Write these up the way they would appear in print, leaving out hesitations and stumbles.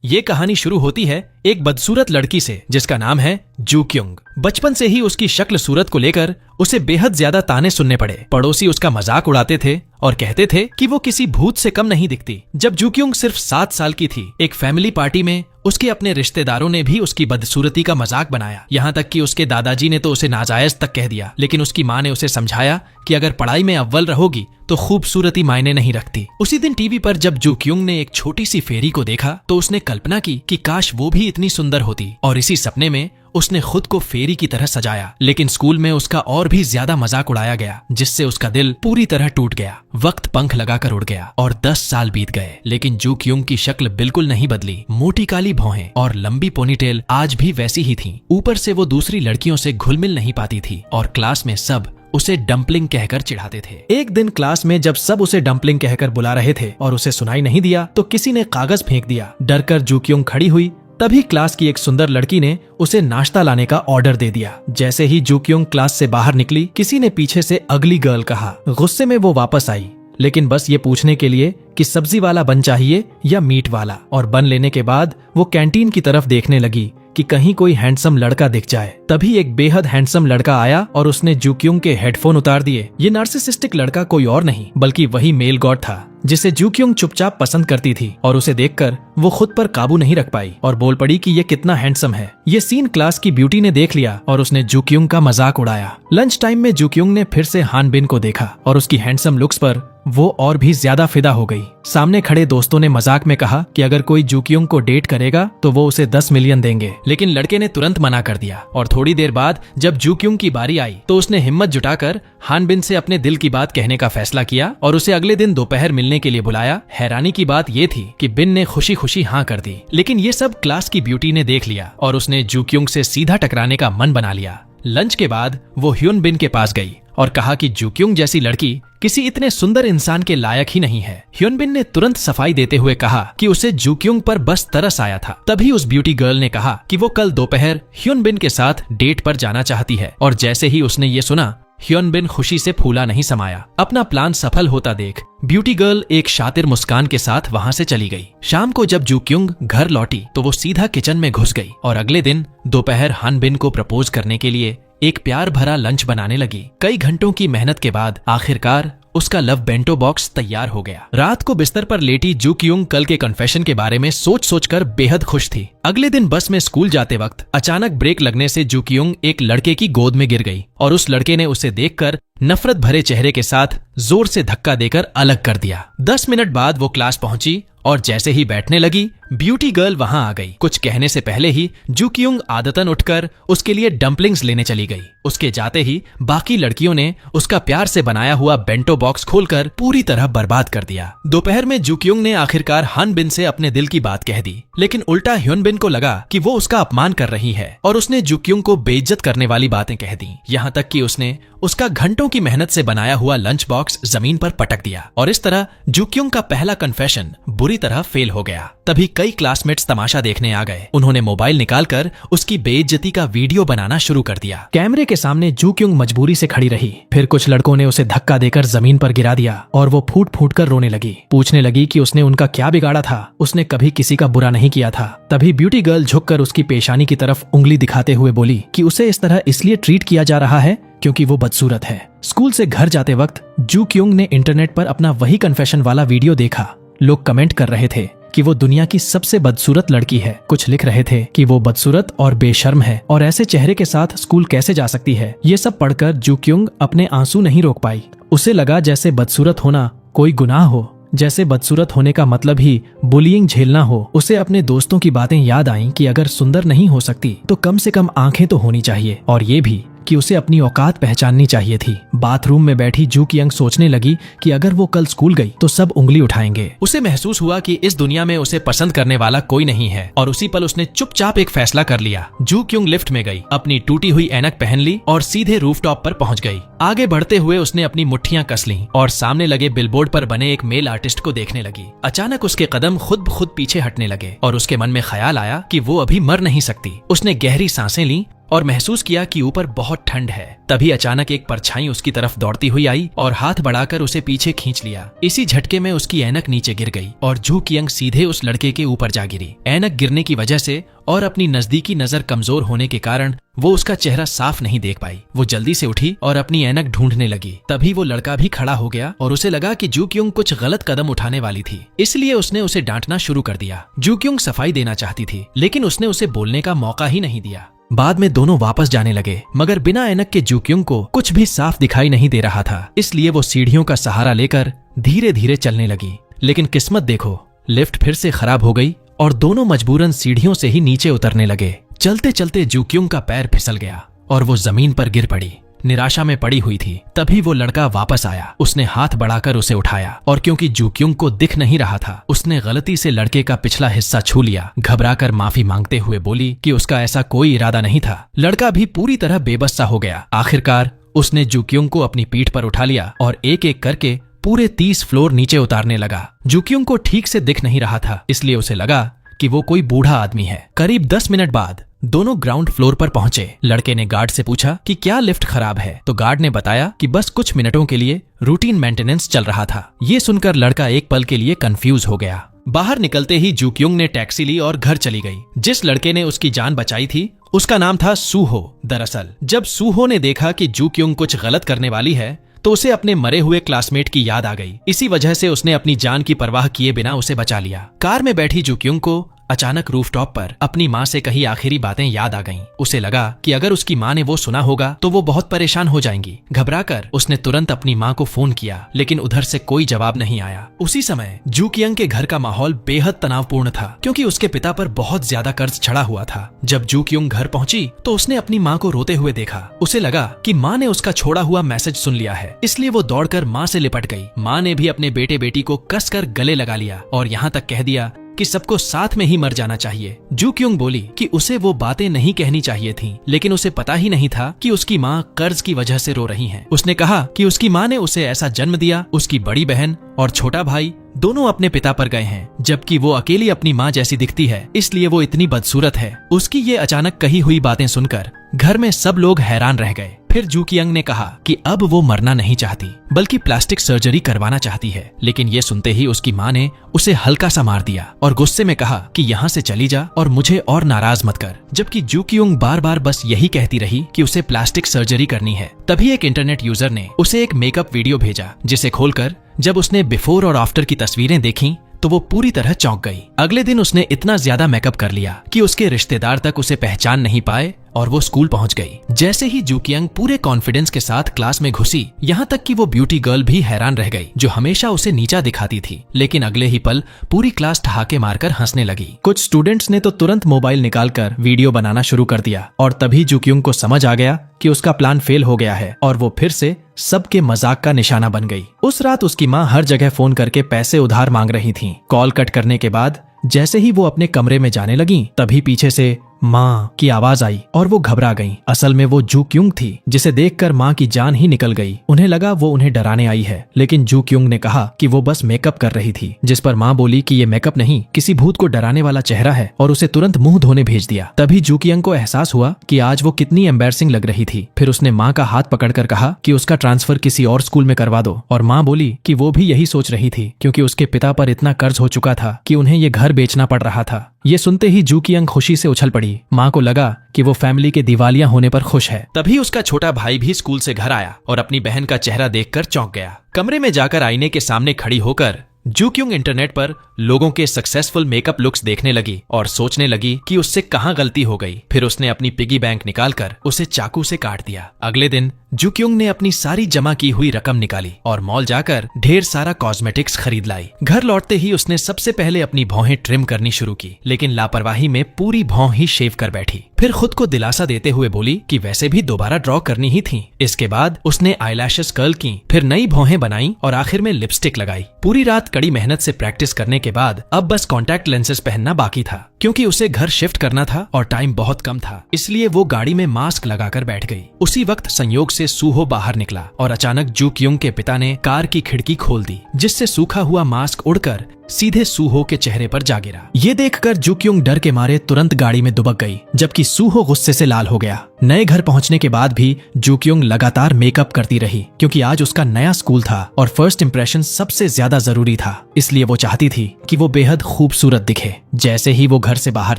ये कहानी शुरू होती है एक बदसूरत लड़की से जिसका नाम है जू क्युंग। बचपन से ही उसकी शक्ल सूरत को लेकर उसे बेहद ज्यादा ताने सुनने पड़े। पड़ोसी उसका मजाक उड़ाते थे और कहते थे कि वो किसी भूत से कम नहीं दिखती। जब जू क्युंग सिर्फ 7 साल की थी, एक फैमिली पार्टी में उसके अपने रिश्तेदारों ने भी उसकी बदसूरती का मजाक बनाया। यहाँ तक कि उसके दादाजी ने तो उसे नाजायज तक कह दिया, लेकिन उसकी माँ ने उसे समझाया कि अगर पढ़ाई में अव्वल रहोगी तो खूबसूरती मायने नहीं रखती। उसी दिन टीवी पर जब जू क्युंग ने एक छोटी सी फेरी को देखा तो उसने कल्पना की कि काश वो भी इतनी सुंदर होती, और इसी सपने में उसने खुद को फेरी की तरह सजाया। लेकिन स्कूल में उसका और भी ज्यादा मजाक उड़ाया गया, जिससे उसका दिल पूरी तरह टूट गया। वक्त पंख लगाकर उड़ गया और 10 साल बीत गए, लेकिन जू क्युंग की शक्ल बिल्कुल नहीं बदली। मोटी काली भौहें और लंबी पोनीटेल आज भी वैसी ही थीं। ऊपर से वो दूसरी लड़कियों से घुल मिल नहीं पाती थी और क्लास में सब उसे डम्पलिंग कहकर चिढ़ाते थे। एक दिन क्लास में जब सब उसे डम्पलिंग कहकर बुला रहे थे और उसे सुनाई नहीं दिया तो किसी ने कागज फेंक दिया। डरकर जू क्युंग खड़ी हुई, तभी क्लास की एक सुंदर लड़की ने उसे नाश्ता लाने का ऑर्डर दे दिया। जैसे ही जू क्युंग क्लास से बाहर निकली, किसी ने पीछे से अगली गर्ल कहा। गुस्से में वो वापस आई, लेकिन बस ये पूछने के लिए कि सब्जी वाला बन चाहिए या मीट वाला। और बन लेने के बाद वो कैंटीन की तरफ देखने लगी कि कहीं कोई हैंडसम लड़का दिख जाए। तभी एक बेहद हैंडसम लड़का आया और उसने जू क्युंग के हेडफोन उतार दिए। ये नार्सिसिस्टिक लड़का कोई और नहीं बल्कि वही मेल गॉड था जिसे जू क्युंग चुपचाप पसंद करती थी, और उसे देखकर वो खुद पर काबू नहीं रख पाई और बोल पड़ी कि ये कितना हैंडसम है। ये सीन क्लास की ब्यूटी ने देख लिया और उसने जू क्युंग का मजाक उड़ाया। लंच टाइम में जू क्युंग ने फिर से हान बिन को देखा और उसकी हैंडसम लुक्स पर वो और भी ज्यादा फिदा हो गई। सामने खड़े दोस्तों ने मजाक में कहा कि अगर कोई जू क्युंग को डेट करेगा तो वो उसे 10 मिलियन देंगे, लेकिन लड़के ने तुरंत मना कर दिया। और थोड़ी देर बाद जब जू क्युंग की बारी आई तो उसने हिम्मत जुटाकर हान बिन से अपने दिल की बात कहने का फैसला किया और उसे अगले दिन दोपहर मिलने के लिए बुलाया। हैरानी की बात ये थी कि बिन ने खुशी खुशी हाँ कर दी, लेकिन ये सब क्लास की ब्यूटी ने देख लिया और उसने जू क्युंग से सीधा टकराने का मन बना लिया। लंच के बाद वो ह्यून बिन के पास गई और कहा कि जू क्युंग जैसी लड़की किसी इतने सुंदर इंसान के लायक ही नहीं है। ह्यून बिन ने तुरंत सफाई देते हुए कहा कि उसे जू क्युंग पर बस तरस आया था। तभी उस ब्यूटी गर्ल ने कहा कि वो कल दोपहर ह्यून बिन के साथ डेट पर जाना चाहती है, और जैसे ही उसने ये सुना ह्यून बिन खुशी से फूला नहीं समाया। अपना प्लान सफल होता देख ब्यूटी गर्ल एक शातिर मुस्कान के साथ वहां से चली गई। शाम को जब जू क्युंग घर लौटी तो वो सीधा किचन में घुस गई और अगले दिन दोपहर हान बिन को प्रपोज करने के लिए एक प्यार भरा लंच बनाने लगी। कई घंटों की मेहनत के बाद आखिरकार उसका लव बेंटो बॉक्स तैयार हो गया। रात को बिस्तर पर लेटी जू क्युंग कल के कन्फेशन के बारे में सोच सोचकर बेहद खुश थी। अगले दिन बस में स्कूल जाते वक्त अचानक ब्रेक लगने से जू क्युंग एक लड़के की गोद में गिर गई और उस लड़के ने उसे देखकर नफरत भरे चेहरे के साथ जोर से धक्का देकर अलग कर दिया। 10 मिनट बाद वो क्लास पहुंची और जैसे ही बैठने लगी ब्यूटी गर्ल वहां आ गई। कुछ कहने से पहले ही जू क्युंग आदतन उठकर उसके लिए डम्पलिंग्स लेने चली गई। उसके जाते ही बाकी लड़कियों ने उसका प्यार से बनाया हुआ बेंटो बॉक्स खोलकर पूरी तरह बर्बाद कर दिया। दोपहर में जू क्युंग ने आखिरकार हान बिन से अपने दिल की बात कह दी, लेकिन उल्टा ह्यून बिन को लगा कि वो उसका अपमान कर रही है और उसने जू क्युंग को बेइज्जत करने वाली बातें कह दी। यहाँ तक कि उसने उसका घंटों की मेहनत से बनाया हुआ लंच बॉक्स जमीन पर पटक दिया और इस तरह जू क्युंग का पहला कन्फेशन बुरी तरह फेल हो गया। तभी कई क्लासमेट्स तमाशा देखने आ गए। उन्होंने मोबाइल निकालकर उसकी बेइज्जती का वीडियो बनाना शुरू कर दिया। कैमरे के सामने जू क्युंग मजबूरी से खड़ी रही। फिर कुछ लड़कों ने उसे धक्का देकर जमीन पर गिरा दिया और वो फूट फूट कर रोने लगी। पूछने लगी कि उसने उनका क्या बिगाड़ा था, उसने कभी किसी का बुरा नहीं किया था। तभी ब्यूटी गर्ल झुककर उसकी पेशानी की तरफ उंगली दिखाते हुए बोली कि उसे इस तरह इसलिए ट्रीट किया जा रहा है क्योंकि वो बदसूरत है। स्कूल से घर जाते वक्त जू क्युंग ने इंटरनेट पर अपना वही कन्फेशन वाला वीडियो देखा। लोग कमेंट कर रहे थे कि वो दुनिया की सबसे बदसूरत लड़की है। कुछ लिख रहे थे कि वो बदसूरत और बेशर्म है और ऐसे चेहरे के साथ स्कूल कैसे जा सकती है। ये सब पढ़कर जू क्युंग अपने आंसू नहीं रोक पाई। उसे लगा जैसे बदसूरत होना कोई गुनाह हो, जैसे बदसूरत होने का मतलब ही बुलिंग झेलना हो। उसे अपने दोस्तों की बातें याद आईं कि अगर सुंदर नहीं हो सकती तो कम से कम आंखें तो होनी चाहिए, और ये भी कि उसे अपनी औकात पहचाननी चाहिए थी। बाथरूम में बैठी जू क्युंग सोचने लगी कि अगर वो कल स्कूल गई तो सब उंगली उठाएंगे। उसे महसूस हुआ कि इस दुनिया में उसे पसंद करने वाला कोई नहीं है और उसी पल उसने चुपचाप एक फैसला कर लिया। जू क्युंग लिफ्ट में गई, अपनी टूटी हुई ऐनक पहन ली और सीधे रूफटॉप पर पहुंच गई। आगे बढ़ते हुए उसने अपनी मुट्ठियां कस लीं और सामने लगे बिलबोर्ड पर बने एक मेल आर्टिस्ट को देखने लगी। अचानक उसके कदम खुद ब खुद पीछे हटने लगे और उसके मन में ख्याल आया कि वो अभी मर नहीं सकती। उसने गहरी सांसें ली और महसूस किया कि ऊपर बहुत ठंड है। तभी अचानक एक परछाई उसकी तरफ दौड़ती हुई आई और हाथ बढ़ाकर उसे पीछे खींच लिया। इसी झटके में उसकी ऐनक नीचे गिर गई और जू कियंग सीधे उस लड़के के ऊपर जा गिरी। ऐनक गिरने की वजह से और अपनी नजदीकी नजर कमजोर होने के कारण वो उसका चेहरा साफ नहीं देख पाई। वो जल्दी से उठी और अपनी ऐनक ढूंढने लगी। तभी वो लड़का भी खड़ा हो गया और उसे लगा कि जू क्योंग कुछ गलत कदम उठाने वाली थी, इसलिए उसने उसे डांटना शुरू कर दिया। जू क्योंग सफाई देना चाहती थी, लेकिन उसने उसे बोलने का मौका ही नहीं दिया। बाद में दोनों वापस जाने लगे, मगर बिना ऐनक के जू क्योंग को कुछ भी साफ दिखाई नहीं दे रहा था, इसलिए वो सीढ़ियों का सहारा लेकर धीरे धीरे चलने लगी। लेकिन किस्मत देखो, लिफ्ट फिर से खराब हो गई और दोनों मजबूरन सीढ़ियों से ही नीचे उतरने लगे। चलते चलते जू क्योंग का पैर फिसल गया और वो जमीन पर गिर पड़ी। निराशा में पड़ी हुई थी। तभी वो लड़का वापस आया। उसने हाथ बढ़ाकर उसे उठाया और क्योंकि जू क्योंग को दिख नहीं रहा था, उसने गलती से लड़के का पिछला हिस्सा छू लिया। घबराकर माफी मांगते हुए बोली कि उसका ऐसा कोई इरादा नहीं था। लड़का भी पूरी तरह बेबस सा हो गया। आखिरकार उसने जू क्योंग को अपनी पीठ पर उठा लिया और एक एक करके पूरे 30 फ्लोर नीचे उतारने लगा। जू क्योंग को ठीक से दिख नहीं रहा था, इसलिए उसे लगा कि वो कोई बूढ़ा आदमी है। करीब 10 मिनट बाद दोनों ग्राउंड फ्लोर पर पहुंचे। लड़के ने गार्ड से पूछा कि क्या लिफ्ट खराब है, तो गार्ड ने बताया कि बस कुछ मिनटों के लिए रूटीन मेंटेनेंस चल रहा था। ये सुनकर लड़का एक पल के लिए कंफ्यूज हो गया। बाहर निकलते ही जू क्योंग ने टैक्सी ली और घर चली गई। जिस लड़के ने उसकी जान बचाई थी उसका नाम था सूहो। दरअसल जब सूहो ने देखा कि जू क्योंग कुछ गलत करने वाली है तो उसे अपने मरे हुए क्लासमेट की याद आ गई। इसी वजह से उसने अपनी जान की परवाह किए बिना उसे बचा लिया। कार में बैठी जू क्योंग को अचानक रूफटॉप पर अपनी माँ से कही आखिरी बातें याद आ गईं। उसे लगा कि अगर उसकी माँ ने वो सुना होगा तो वो बहुत परेशान हो जाएंगी। घबराकर उसने तुरंत अपनी माँ को फोन किया, लेकिन उधर से कोई जवाब नहीं आया। उसी समय जू कियंग के घर का माहौल बेहद तनावपूर्ण था, क्योंकि उसके पिता पर बहुत ज्यादा कर्ज चढ़ा हुआ था। जब जू कियंग घर पहुंची तो उसने अपनी माँ को रोते हुए देखा। उसे लगा कि माँ ने उसका छोड़ा हुआ मैसेज सुन लिया है, इसलिए वो दौड़कर माँ से लिपट गई। माँ ने भी अपने बेटे बेटी को कसकर गले लगा लिया और यहाँ तक कह दिया कि सबको साथ में ही मर जाना चाहिए। जू क्योंग बोली कि उसे वो बातें नहीं कहनी चाहिए थीं, लेकिन उसे पता ही नहीं था कि उसकी माँ कर्ज की वजह से रो रही हैं। उसने कहा कि उसकी माँ ने उसे ऐसा जन्म दिया, उसकी बड़ी बहन और छोटा भाई दोनों अपने पिता पर गए हैं, जबकि वो अकेली अपनी माँ जैसी दिखती है, इसलिए वो इतनी बदसूरत है। उसकी ये अचानक कही हुई बातें सुनकर घर में सब लोग हैरान रह गए। फिर जू कियंग ने कहा कि अब वो मरना नहीं चाहती, बल्कि प्लास्टिक सर्जरी करवाना चाहती है। लेकिन ये सुनते ही उसकी माँ ने उसे हल्का सा मार दिया और गुस्से में कहा कि यहाँ से चली जा और मुझे और नाराज मत कर। जबकि जू कियंग बार बार बस यही कहती रही कि उसे प्लास्टिक सर्जरी करनी है। तभी एक इंटरनेट यूजर ने उसे एक मेकअप वीडियो भेजा, जिसे खोलकर जब उसने बिफोर और आफ्टर की तस्वीरें देखी तो वो पूरी तरह चौंक गई। अगले दिन उसने इतना ज्यादा मेकअप कर लिया कि उसके रिश्तेदार तक उसे पहचान नहीं पाए और वो स्कूल पहुंच गई। जैसे ही जू कियंग पूरे कॉन्फिडेंस के साथ क्लास में घुसी, यहाँ तक कि वो ब्यूटी गर्ल भी हैरान रह गई, जो हमेशा उसे नीचा दिखाती थी। लेकिन अगले ही पल पूरी क्लास ठहाके मारकर हंसने लगी। कुछ स्टूडेंट्स ने तो तुरंत मोबाइल निकालकर वीडियो बनाना शुरू कर दिया और तभी जू कियंग को समझ आ गया कि उसका प्लान फेल हो गया है और वो फिर से सबके मजाक का निशाना बन गई। उस रात उसकी माँ हर जगह फोन करके पैसे उधार मांग रही थी। कॉल कट करने के बाद जैसे ही वो अपने कमरे में जाने लगी, तभी पीछे से माँ की आवाज आई और वो घबरा गईं। असल में वो जू कियंग थी, जिसे देखकर माँ की जान ही निकल गई। उन्हें लगा वो उन्हें डराने आई है, लेकिन जू कियंग ने कहा कि वो बस मेकअप कर रही थी, जिस पर माँ बोली कि ये मेकअप नहीं, किसी भूत को डराने वाला चेहरा है, और उसे तुरंत मुंह धोने भेज दिया। तभी जू कियंग को एहसास हुआ कि आज वो कितनी एम्बैरसिंग लग रही थी। फिर उसने माँ का हाथ पकड़कर कहा कि उसका ट्रांसफर किसी और स्कूल में करवा दो, और माँ बोली कि वो भी यही सोच रही थी, क्योंकि उसके पिता पर इतना कर्ज हो चुका था कि उन्हें ये घर बेचना पड़ रहा था। ये सुनते ही जू कियंग खुशी से उछल पड़ी। माँ को लगा कि वो फैमिली के दिवालिया होने पर खुश है। तभी उसका छोटा भाई भी स्कूल से घर आया और अपनी बहन का चेहरा देखकर चौंक गया। कमरे में जाकर आईने के सामने खड़ी होकर जू कियंग इंटरनेट पर लोगों के सक्सेसफुल मेकअप लुक्स देखने लगी और सोचने लगी कि उससे कहां गलती हो गई। फिर उसने अपनी पिगी बैंक निकालकर उसे चाकू से काट दिया। अगले दिन जू कियंग ने अपनी सारी जमा की हुई रकम निकाली और मॉल जाकर ढेर सारा कॉस्मेटिक्स खरीद लाई। घर लौटते ही उसने सबसे पहले अपनी भौहें ट्रिम करनी शुरू की, लेकिन लापरवाही में पूरी भौं ही शेव कर बैठी। फिर खुद को दिलासा देते हुए बोली कि वैसे भी दोबारा ड्रॉ करनी ही थी। इसके बाद उसने आईलैशेस कर्ल की, फिर नई भौहें बनाई और आखिर में लिपस्टिक लगाई। पूरी रात कड़ी मेहनत से प्रैक्टिस करने के बाद अब बस कॉन्टैक्ट लेंसेज पहनना बाकी था, क्योंकि उसे घर शिफ्ट करना था और टाइम बहुत कम था, इसलिए वो गाड़ी में मास्क लगाकर बैठ गई। उसी वक्त संयोग से सूहो बाहर निकला और अचानक जू क्युंग के पिता ने कार की खिड़की खोल दी, जिससे सूखा हुआ मास्क उड़कर सीधे सूहो के चेहरे पर जा गिरा। ये देखकर जू क्युंग डर के मारे तुरंत गाड़ी में दुबक गई, जबकि सूहो गुस्से से लाल हो गया। नए घर पहुंचने के बाद भी जू क्युंग लगातार मेकअप करती रही, क्योंकि आज उसका नया स्कूल था और फर्स्ट इंप्रेशन सबसे ज्यादा जरूरी था। इसलिए वो चाहती थी कि वो बेहद खूबसूरत दिखे। जैसे ही वो घर से बाहर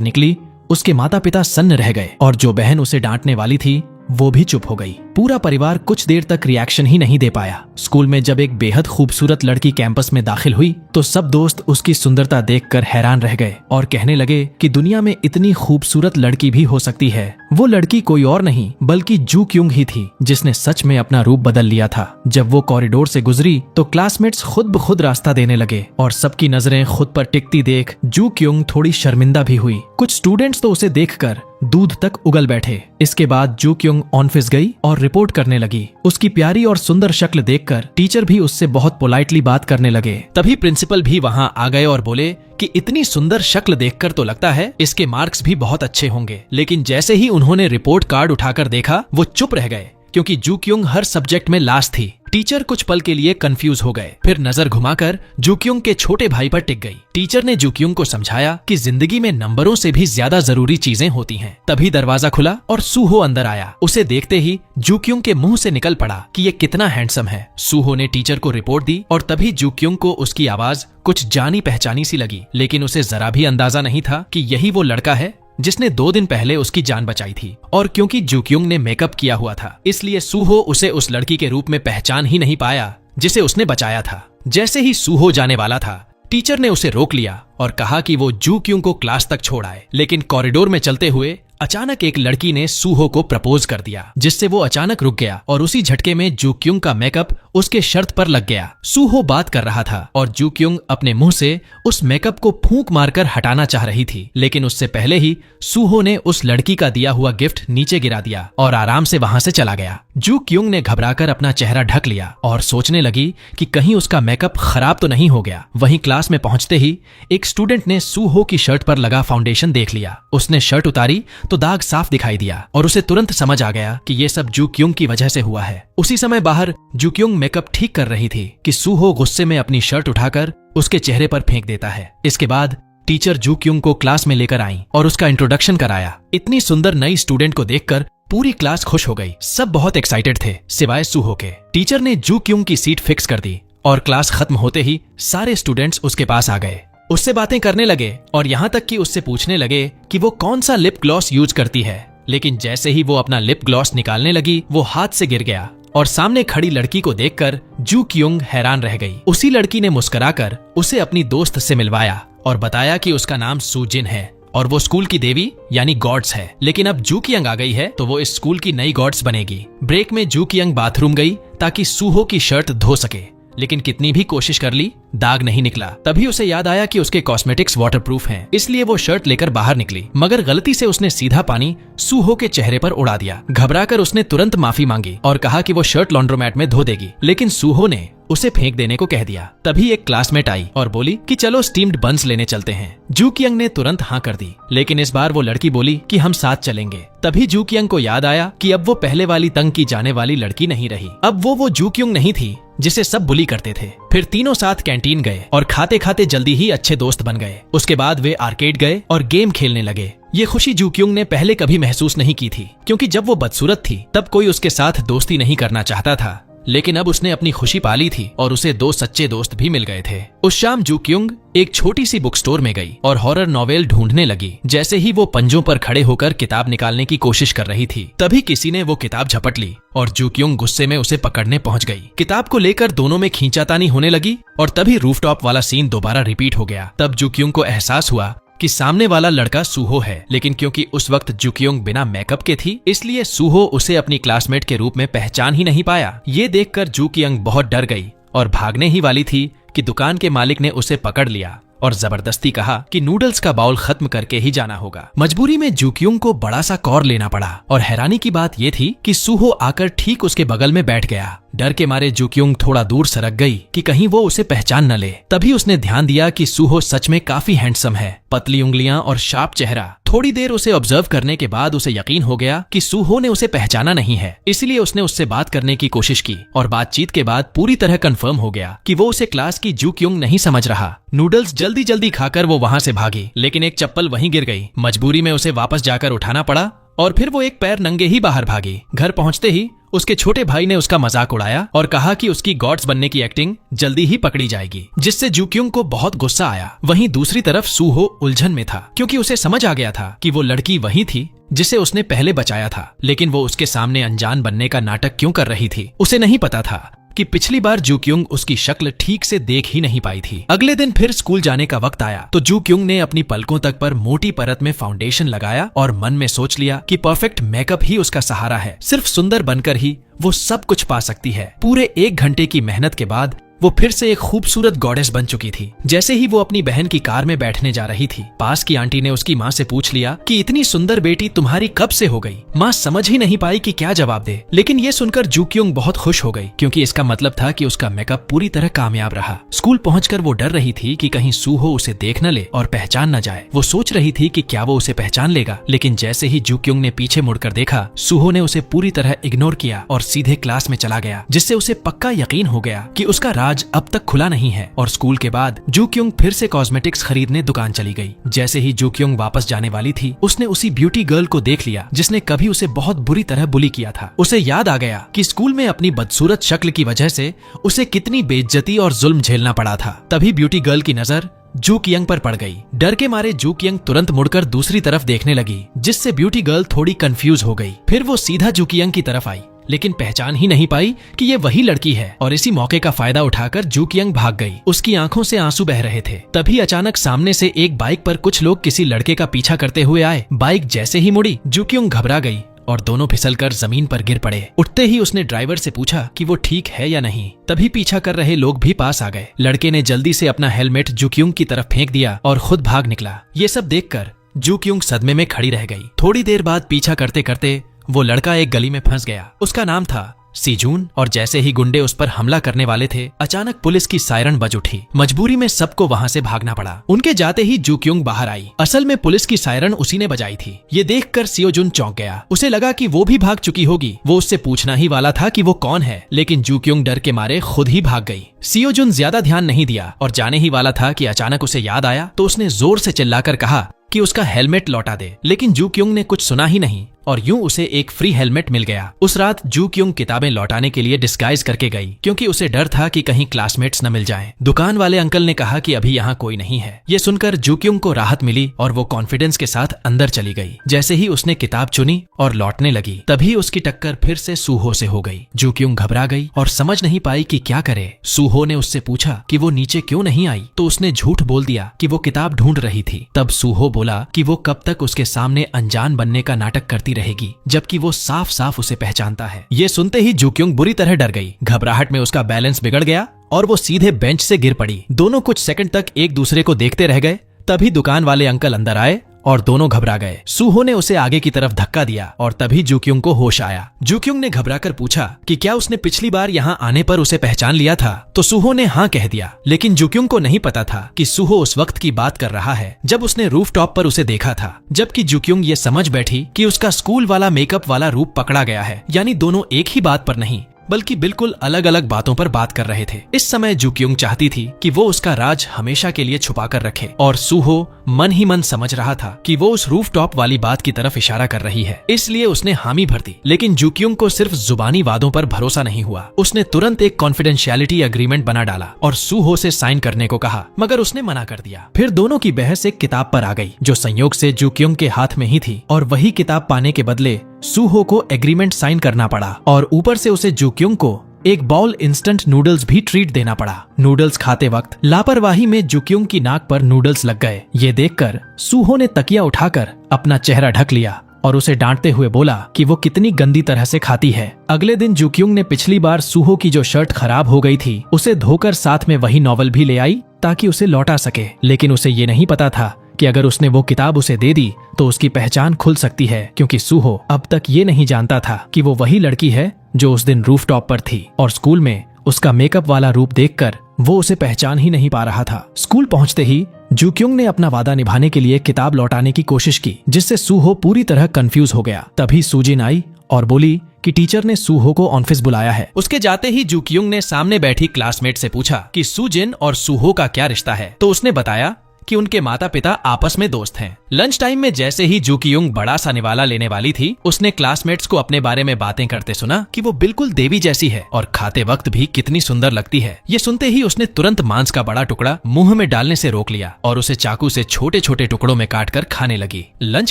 निकली, उसके माता पिता सन्न रह गए और जो बहन उसे डांटने वाली थी वो भी चुप हो गई। पूरा परिवार कुछ देर तक रिएक्शन ही नहीं दे पाया। स्कूल में जब एक बेहद खूबसूरत लड़की कैंपस में दाखिल हुई तो सब दोस्त उसकी सुंदरता देखकर हैरान रह गए और कहने लगे कि दुनिया में इतनी खूबसूरत लड़की भी हो सकती है। वो लड़की कोई और नहीं बल्कि जू क्युंग ही थी, जिसने सच में अपना रूप बदल लिया था। जब वो कॉरिडोर से गुजरी तो क्लासमेट्स खुद ब खुद रास्ता देने लगे और सबकी नजरें खुद पर टिकती देख जू क्युंग थोड़ी शर्मिंदा भी हुई। कुछ स्टूडेंट्स तो उसे देखकर दूध तक उगल बैठे। इसके बाद जू क्युंग ऑफिस गई और रिपोर्ट करने लगी। उसकी प्यारी और सुंदर शक्ल देखकर टीचर भी उससे बहुत पोलाइटली बात करने लगे। तभी प्रिंसिपल भी वहां आ गए और बोले कि इतनी सुंदर शक्ल देखकर तो लगता है इसके मार्क्स भी बहुत अच्छे होंगे। लेकिन जैसे ही उन्होंने रिपोर्ट कार्ड उठाकर देखा, वो चुप रह गए, क्योंकि जू क्युंग हर सब्जेक्ट में लास्ट थी। टीचर कुछ पल के लिए कंफ्यूज हो गए, फिर नजर घुमाकर जू क्युंग के छोटे भाई पर टिक गई। टीचर ने जू क्युंग को समझाया कि जिंदगी में नंबरों से भी ज्यादा जरूरी चीजें होती हैं। तभी दरवाजा खुला और सूहो अंदर आया। उसे देखते ही जू क्युंग के मुंह से निकल पड़ा कि ये कितना हैंडसम है। सूहो ने टीचर को रिपोर्ट दी और तभी जू क्युंग को उसकी आवाज कुछ जानी पहचानी सी लगी, लेकिन उसे जरा भी अंदाजा नहीं था कि यही वो लड़का है जिसने 2 दिन पहले उसकी जान बचाई थी। और क्योंकि जू क्युंग ने मेकअप किया हुआ था, इसलिए सूहो उसे उस लड़की के रूप में पहचान ही नहीं पाया जिसे उसने बचाया था। जैसे ही सूहो जाने वाला था, टीचर ने उसे रोक लिया और कहा कि वो जू क्युंग को क्लास तक छोड़ आए। लेकिन कॉरिडोर में चलते हुए अचानक एक लड़की ने सूहो को प्रपोज कर दिया, जिससे वो अचानक रुक गया और उसी झटके में जू क्युंग का मेकअप उसके शर्ट पर लग गया। सूहो बात कर रहा था और जू क्युंग अपने मुंह से उस मेकअप को फूंक मारकर हटाना चाह रही थी, लेकिन उससे पहले ही सूहो ने उस लड़की का दिया हुआ गिफ्ट नीचे गिरा दिया और आराम से वहां से चला गया। जू क्युंग ने घबराकर अपना चेहरा ढक लिया और सोचने लगी कि कहीं उसका मेकअप खराब तो नहीं हो गया। वहीं क्लास में पहुंचते ही एक स्टूडेंट ने सूहो की शर्ट पर लगा फाउंडेशन देख लिया। उसने शर्ट उतारी तो दाग साफ दिखाई दिया और उसे तुरंत समझ आ गया कि ये सब जू क्युंग की वजह से हुआ है। उसी समय बाहर जू क्युंग मेकअप ठीक कर रही थी कि सूहो गुस्से में अपनी शर्ट उठाकर उसके चेहरे पर फेंक देता है। इसके बाद टीचर जू क्युंग को क्लास में लेकर आई और उसका इंट्रोडक्शन कराया। इतनी सुंदर नई स्टूडेंट को देखकर पूरी क्लास खुश हो गई। सब बहुत एक्साइटेड थे सिवाय सूहो के। टीचर ने जू क्युंग की सीट फिक्स कर दी और क्लास खत्म होते ही सारे स्टूडेंट्स उसके पास आ गए। उससे बातें करने लगे और यहाँ तक कि उससे पूछने लगे कि वो कौन सा लिप ग्लॉस यूज करती है। लेकिन जैसे ही वो अपना लिप ग्लॉस निकालने लगी, वो हाथ से गिर गया और सामने खड़ी लड़की को देखकर जू क्युंग हैरान रह गई। उसी लड़की ने मुस्कुराकर उसे अपनी दोस्त से मिलवाया और बताया कि उसका नाम सूजिन है और वो स्कूल की देवी यानी गॉड्स है। लेकिन अब जू क्युंग आ गई है तो वो इस स्कूल की नई गॉड्स बनेगी। ब्रेक में जू क्युंग बाथरूम गई ताकि सूहो की शर्ट धो सके, लेकिन कितनी भी कोशिश कर ली, दाग नहीं निकला। तभी उसे याद आया कि उसके कॉस्मेटिक्स वाटरप्रूफ हैं, इसलिए वो शर्ट लेकर बाहर निकली, मगर गलती से उसने सीधा पानी सूहो के चेहरे पर उड़ा दिया। घबराकर उसने तुरंत माफी मांगी और कहा कि वो शर्ट लॉन्ड्रोमैट में धो देगी, लेकिन सूहो ने उसे फेंक देने को कह दिया। तभी एक क्लासमेट आई और बोली कि चलो स्टीम्ड बंस लेने चलते हैं। जू क्युंग ने तुरंत हाँ कर दी, लेकिन इस बार वो लड़की बोली कि हम साथ चलेंगे। तभी जू क्युंग को याद आया कि अब वो पहले वाली तंग की जाने वाली लड़की नहीं रही। अब वो जू क्युंग नहीं थी जिसे सब बुली करते थे। फिर तीनों साथ कैंटीन गए और खाते खाते जल्दी ही अच्छे दोस्त बन गए। उसके बाद वे आर्केड गए और गेम खेलने लगे। ये खुशी जू क्युंग ने पहले कभी महसूस नहीं की थी, क्योंकि जब वो बदसूरत थी तब कोई उसके साथ दोस्ती नहीं करना चाहता था। लेकिन अब उसने अपनी खुशी पाली थी और उसे 2 सच्चे दोस्त भी मिल गए थे। उस शाम जू क्युंग एक छोटी सी बुक स्टोर में गई और हॉरर नॉवेल ढूंढने लगी। जैसे ही वो पंजों पर खड़े होकर किताब निकालने की कोशिश कर रही थी, तभी किसी ने वो किताब झपट ली और जू क्युंग गुस्से में उसे पकड़ने पहुंच गई। किताब को लेकर दोनों में खींचातानी होने लगी और तभी रूफटॉप वाला सीन दोबारा रिपीट हो गया। तब जू क्युंग को एहसास हुआ कि सामने वाला लड़का सूहो है, लेकिन क्योंकि उस वक्त जू क्युंग बिना मेकअप के थी, इसलिए सूहो उसे अपनी क्लासमेट के रूप में पहचान ही नहीं पाया। ये देखकर जू क्युंग बहुत डर गई और भागने ही वाली थी कि दुकान के मालिक ने उसे पकड़ लिया और जबरदस्ती कहा कि नूडल्स का बाउल खत्म करके ही जाना होगा। मजबूरी में जू क्युंग को बड़ा सा कॉर लेना पड़ा और हैरानी की बात ये थी कि सूहो आकर ठीक उसके बगल में बैठ गया। डर के मारे जू क्युंग थोड़ा दूर सरक गई कि कहीं वो उसे पहचान न ले। तभी उसने ध्यान दिया कि सूहो सच में काफी हैंडसम है। पतली उंगलियां और शार्प चेहरा, थोड़ी देर उसे ऑब्जर्व करने के बाद उसे यकीन हो गया कि सूहो ने उसे पहचाना नहीं है, इसलिए उसने उससे बात करने की कोशिश की और बातचीत के बाद पूरी तरह कंफर्म हो गया कि वो उसे क्लास की जू क्योंग नहीं समझ रहा। नूडल्स जल्दी जल्दी खाकर वो वहां से भागी, लेकिन एक चप्पल वहीं गिर गई। मजबूरी में उसे वापस जाकर उठाना पड़ा और फिर वो एक पैर नंगे ही बाहर भागी। घर पहुंचते ही उसके छोटे भाई ने उसका मजाक उड़ाया और कहा कि उसकी गॉड्स बनने की एक्टिंग जल्दी ही पकड़ी जाएगी, जिससे जू क्योंग को बहुत गुस्सा आया। वहीं दूसरी तरफ सूहो उलझन में था, क्योंकि उसे समझ आ गया था कि वो लड़की वही थी जिसे उसने पहले बचाया था, लेकिन वो उसके सामने अनजान बनने का नाटक क्यों कर रही थी। उसे नहीं पता था कि पिछली बार जू क्योंग उसकी शक्ल ठीक से देख ही नहीं पाई थी। अगले दिन फिर स्कूल जाने का वक्त आया तो जू क्योंग ने अपनी पलकों तक पर मोटी परत में फाउंडेशन लगाया और मन में सोच लिया कि परफेक्ट मेकअप ही उसका सहारा है। सिर्फ सुंदर बनकर ही वो सब कुछ पा सकती है। पूरे 1 घंटे की मेहनत के बाद वो फिर से एक खूबसूरत गॉडेस बन चुकी थी। जैसे ही वो अपनी बहन की कार में बैठने जा रही थी, पास की आंटी ने उसकी माँ से पूछ लिया कि इतनी सुंदर बेटी तुम्हारी कब से हो गई। माँ समझ ही नहीं पाई कि क्या जवाब दे, लेकिन ये सुनकर जू क्योंग बहुत खुश हो गई, क्योंकि इसका मतलब था कि उसका मेकअप पूरी तरह कामयाब रहा। स्कूल पहुंचकर वो डर रही थी कि कहीं सूहो उसे देख न ले और पहचान न जाए। वो सोच रही थी कि क्या वो उसे पहचान लेगा, लेकिन जैसे ही जू क्योंग ने पीछे मुड़कर देखा, सूहो ने उसे पूरी तरह इग्नोर किया और सीधे क्लास में चला गया, जिससे उसे पक्का यकीन हो गया कि उसका राज अब तक खुला नहीं है। और स्कूल के बाद जू क्योंग फिर से कॉस्मेटिक्स खरीदने दुकान चली गई। जैसे ही जू क्योंग वापस जाने वाली थी, उसने उसी ब्यूटी गर्ल को देख लिया जिसने कभी उसे बहुत बुरी तरह बुली किया था। उसे याद आ गया कि स्कूल में अपनी बदसूरत शक्ल की वजह से उसे कितनी बेइज्जती और जुल्म झेलना पड़ा था। तभी ब्यूटी गर्ल की नजर जू क्योंग पर पड़ गई। डर के मारे जू क्योंग तुरंत मुड़कर दूसरी तरफ देखने लगी, जिससे ब्यूटी गर्ल थोड़ी कंफ्यूज हो गई। फिर वो सीधा जू क्योंग की तरफ आई, लेकिन पहचान ही नहीं पाई कि ये वही लड़की है, और इसी मौके का फायदा उठाकर जू क्योंग भाग गई। उसकी आंखों से आंसू बह रहे थे। तभी अचानक सामने से एक बाइक पर कुछ लोग किसी लड़के का पीछा करते हुए आए। बाइक जैसे ही मुड़ी, जू क्योंग घबरा गई और दोनों फिसलकर जमीन पर गिर पड़े। उठते ही उसने ड्राइवर से पूछा कि वो ठीक है या नहीं। तभी पीछा कर रहे लोग भी पास आ गए। लड़के ने जल्दी से अपना हेलमेट जू क्योंग की तरफ फेंक दिया और खुद भाग निकला। ये सब देखकर जू क्योंग सदमे में खड़ी रह गई। थोड़ी देर बाद पीछा करते करते वो लड़का एक गली में फंस गया। उसका नाम था सीजून, और जैसे ही गुंडे उस पर हमला करने वाले थे, अचानक पुलिस की सायरन बज उठी। मजबूरी में सबको वहां से भागना पड़ा। उनके जाते ही जू क्योंग बाहर आई। असल में पुलिस की सायरन उसी ने बजाई थी। ये देखकर सियोजुन चौंक गया। उसे लगा कि वो भी भाग चुकी होगी। वो उससे पूछना ही वाला था कि वो कौन है, लेकिन जू क्योंग डर के मारे खुद ही भाग गई। सियोजुन ज्यादा ध्यान नहीं दिया और जाने ही वाला था कि अचानक उसे याद आया, तो उसने जोर से चिल्लाकर कहा कि उसका हेलमेट लौटा दे। लेकिन जू क्योंग ने कुछ सुना ही नहीं और यूं उसे एक फ्री हेलमेट मिल गया। उस रात जू क्योंग किताबें लौटाने के लिए डिस्गाइज करके गई, क्योंकि उसे डर था कि कहीं क्लासमेट्स न मिल जाएं। दुकान वाले अंकल ने कहा कि अभी यहाँ कोई नहीं है। ये सुनकर जू क्योंग को राहत मिली और वो कॉन्फिडेंस के साथ अंदर चली गई। जैसे ही उसने किताब चुनी और लौटने लगी, तभी उसकी टक्कर फिर से सूहो से हो गई। जू क्योंग घबरा गई और समझ नहीं पाई कि क्या करे। सूहो ने उससे पूछा कि वो नीचे क्यों नहीं आई, तो उसने झूठ बोल दिया कि वो किताब ढूंढ रही थी। तब सूहो बोला कि वो कब तक उसके सामने अनजान बनने का नाटक करती रहेगी, जबकि वो साफ साफ उसे पहचानता है। ये सुनते ही जू क्योंग बुरी तरह डर गई। घबराहट में उसका बैलेंस बिगड़ गया और वो सीधे बेंच से गिर पड़ी। दोनों कुछ सेकंड तक एक दूसरे को देखते रह गए। तभी दुकान वाले अंकल अंदर आए और दोनों घबरा गए। सूहो ने उसे आगे की तरफ धक्का दिया और तभी जू क्योंग को होश आया। जू क्योंग ने घबराकर पूछा कि क्या उसने पिछली बार यहाँ आने पर उसे पहचान लिया था, तो सूहो ने हाँ कह दिया। लेकिन जू क्योंग को नहीं पता था कि सूहो उस वक्त की बात कर रहा है जब उसने रूफटॉप पर उसे देखा था। जबकि जू क्योंग ये समझ बैठी कि उसका स्कूल वाला मेकअप वाला रूप पकड़ा गया है, यानी दोनों एक ही बात पर नहीं बल्कि बिल्कुल अलग अलग बातों पर बात कर रहे थे। इस समय जू क्योंग चाहती थी कि वो उसका राज हमेशा के लिए छुपा कर रखे, और सूहो मन ही मन समझ रहा था कि वो उस रूफटॉप वाली बात की तरफ इशारा कर रही है, इसलिए उसने हामी भर दी। लेकिन जू क्योंग को सिर्फ जुबानी वादों पर भरोसा नहीं हुआ। उसने तुरंत एक कॉन्फिडेंशियलिटी एग्रीमेंट बना डाला और सूहो से साइन करने को कहा, मगर उसने मना कर दिया। फिर दोनों की बहस एक किताब पर आ गई, जो संयोग से जू क्योंग के हाथ में ही थी, और वही किताब पाने के बदले सूहो को एग्रीमेंट साइन करना पड़ा, और ऊपर से उसे जू क्योंग को एक बाउल इंस्टेंट नूडल्स भी ट्रीट देना पड़ा। नूडल्स खाते वक्त लापरवाही में जू क्योंग की नाक पर नूडल्स लग गए। ये देखकर सूहो ने तकिया उठाकर अपना चेहरा ढक लिया और उसे डांटते हुए बोला कि वो कितनी गंदी तरह से खाती है। अगले दिन जू क्योंग ने पिछली बार सूहो की जो शर्ट खराब हो गई थी, उसे धोकर साथ में वही नॉवल भी ले आई ताकि उसे लौटा सके। लेकिन उसे ये नहीं पता था कि अगर उसने वो किताब उसे दे दी तो उसकी पहचान खुल सकती है, क्योंकि सूहो अब तक ये नहीं जानता था कि वो वही लड़की है जो उस दिन रूफटॉप पर थी। और स्कूल में उसका मेकअप वाला रूप देखकर वो उसे पहचान ही नहीं पा रहा था। स्कूल पहुंचते ही जूक्युंग ने अपना वादा निभाने के लिए किताब लौटाने की कोशिश की, जिससे सूहो पूरी तरह कंफ्यूज हो गया। तभी सूजिन आई और बोली कि टीचर ने सूहो को ऑफिस बुलाया है। उसके जाते ही जूक्युंग ने सामने बैठी क्लासमेट से पूछा कि सूजिन और सूहो का क्या रिश्ता है, तो उसने बताया कि उनके माता पिता आपस में दोस्त हैं। लंच टाइम में जैसे ही जूक्युंग बड़ा सा निवाला लेने वाली थी, उसने क्लासमेट्स को अपने बारे में बातें करते सुना कि वो बिल्कुल देवी जैसी है और खाते वक्त भी कितनी सुंदर लगती है। ये सुनते ही उसने तुरंत मांस का बड़ा टुकड़ा मुंह में डालने से रोक लिया और उसे चाकू से छोटे छोटे टुकड़ों में काटकर खाने लगी। लंच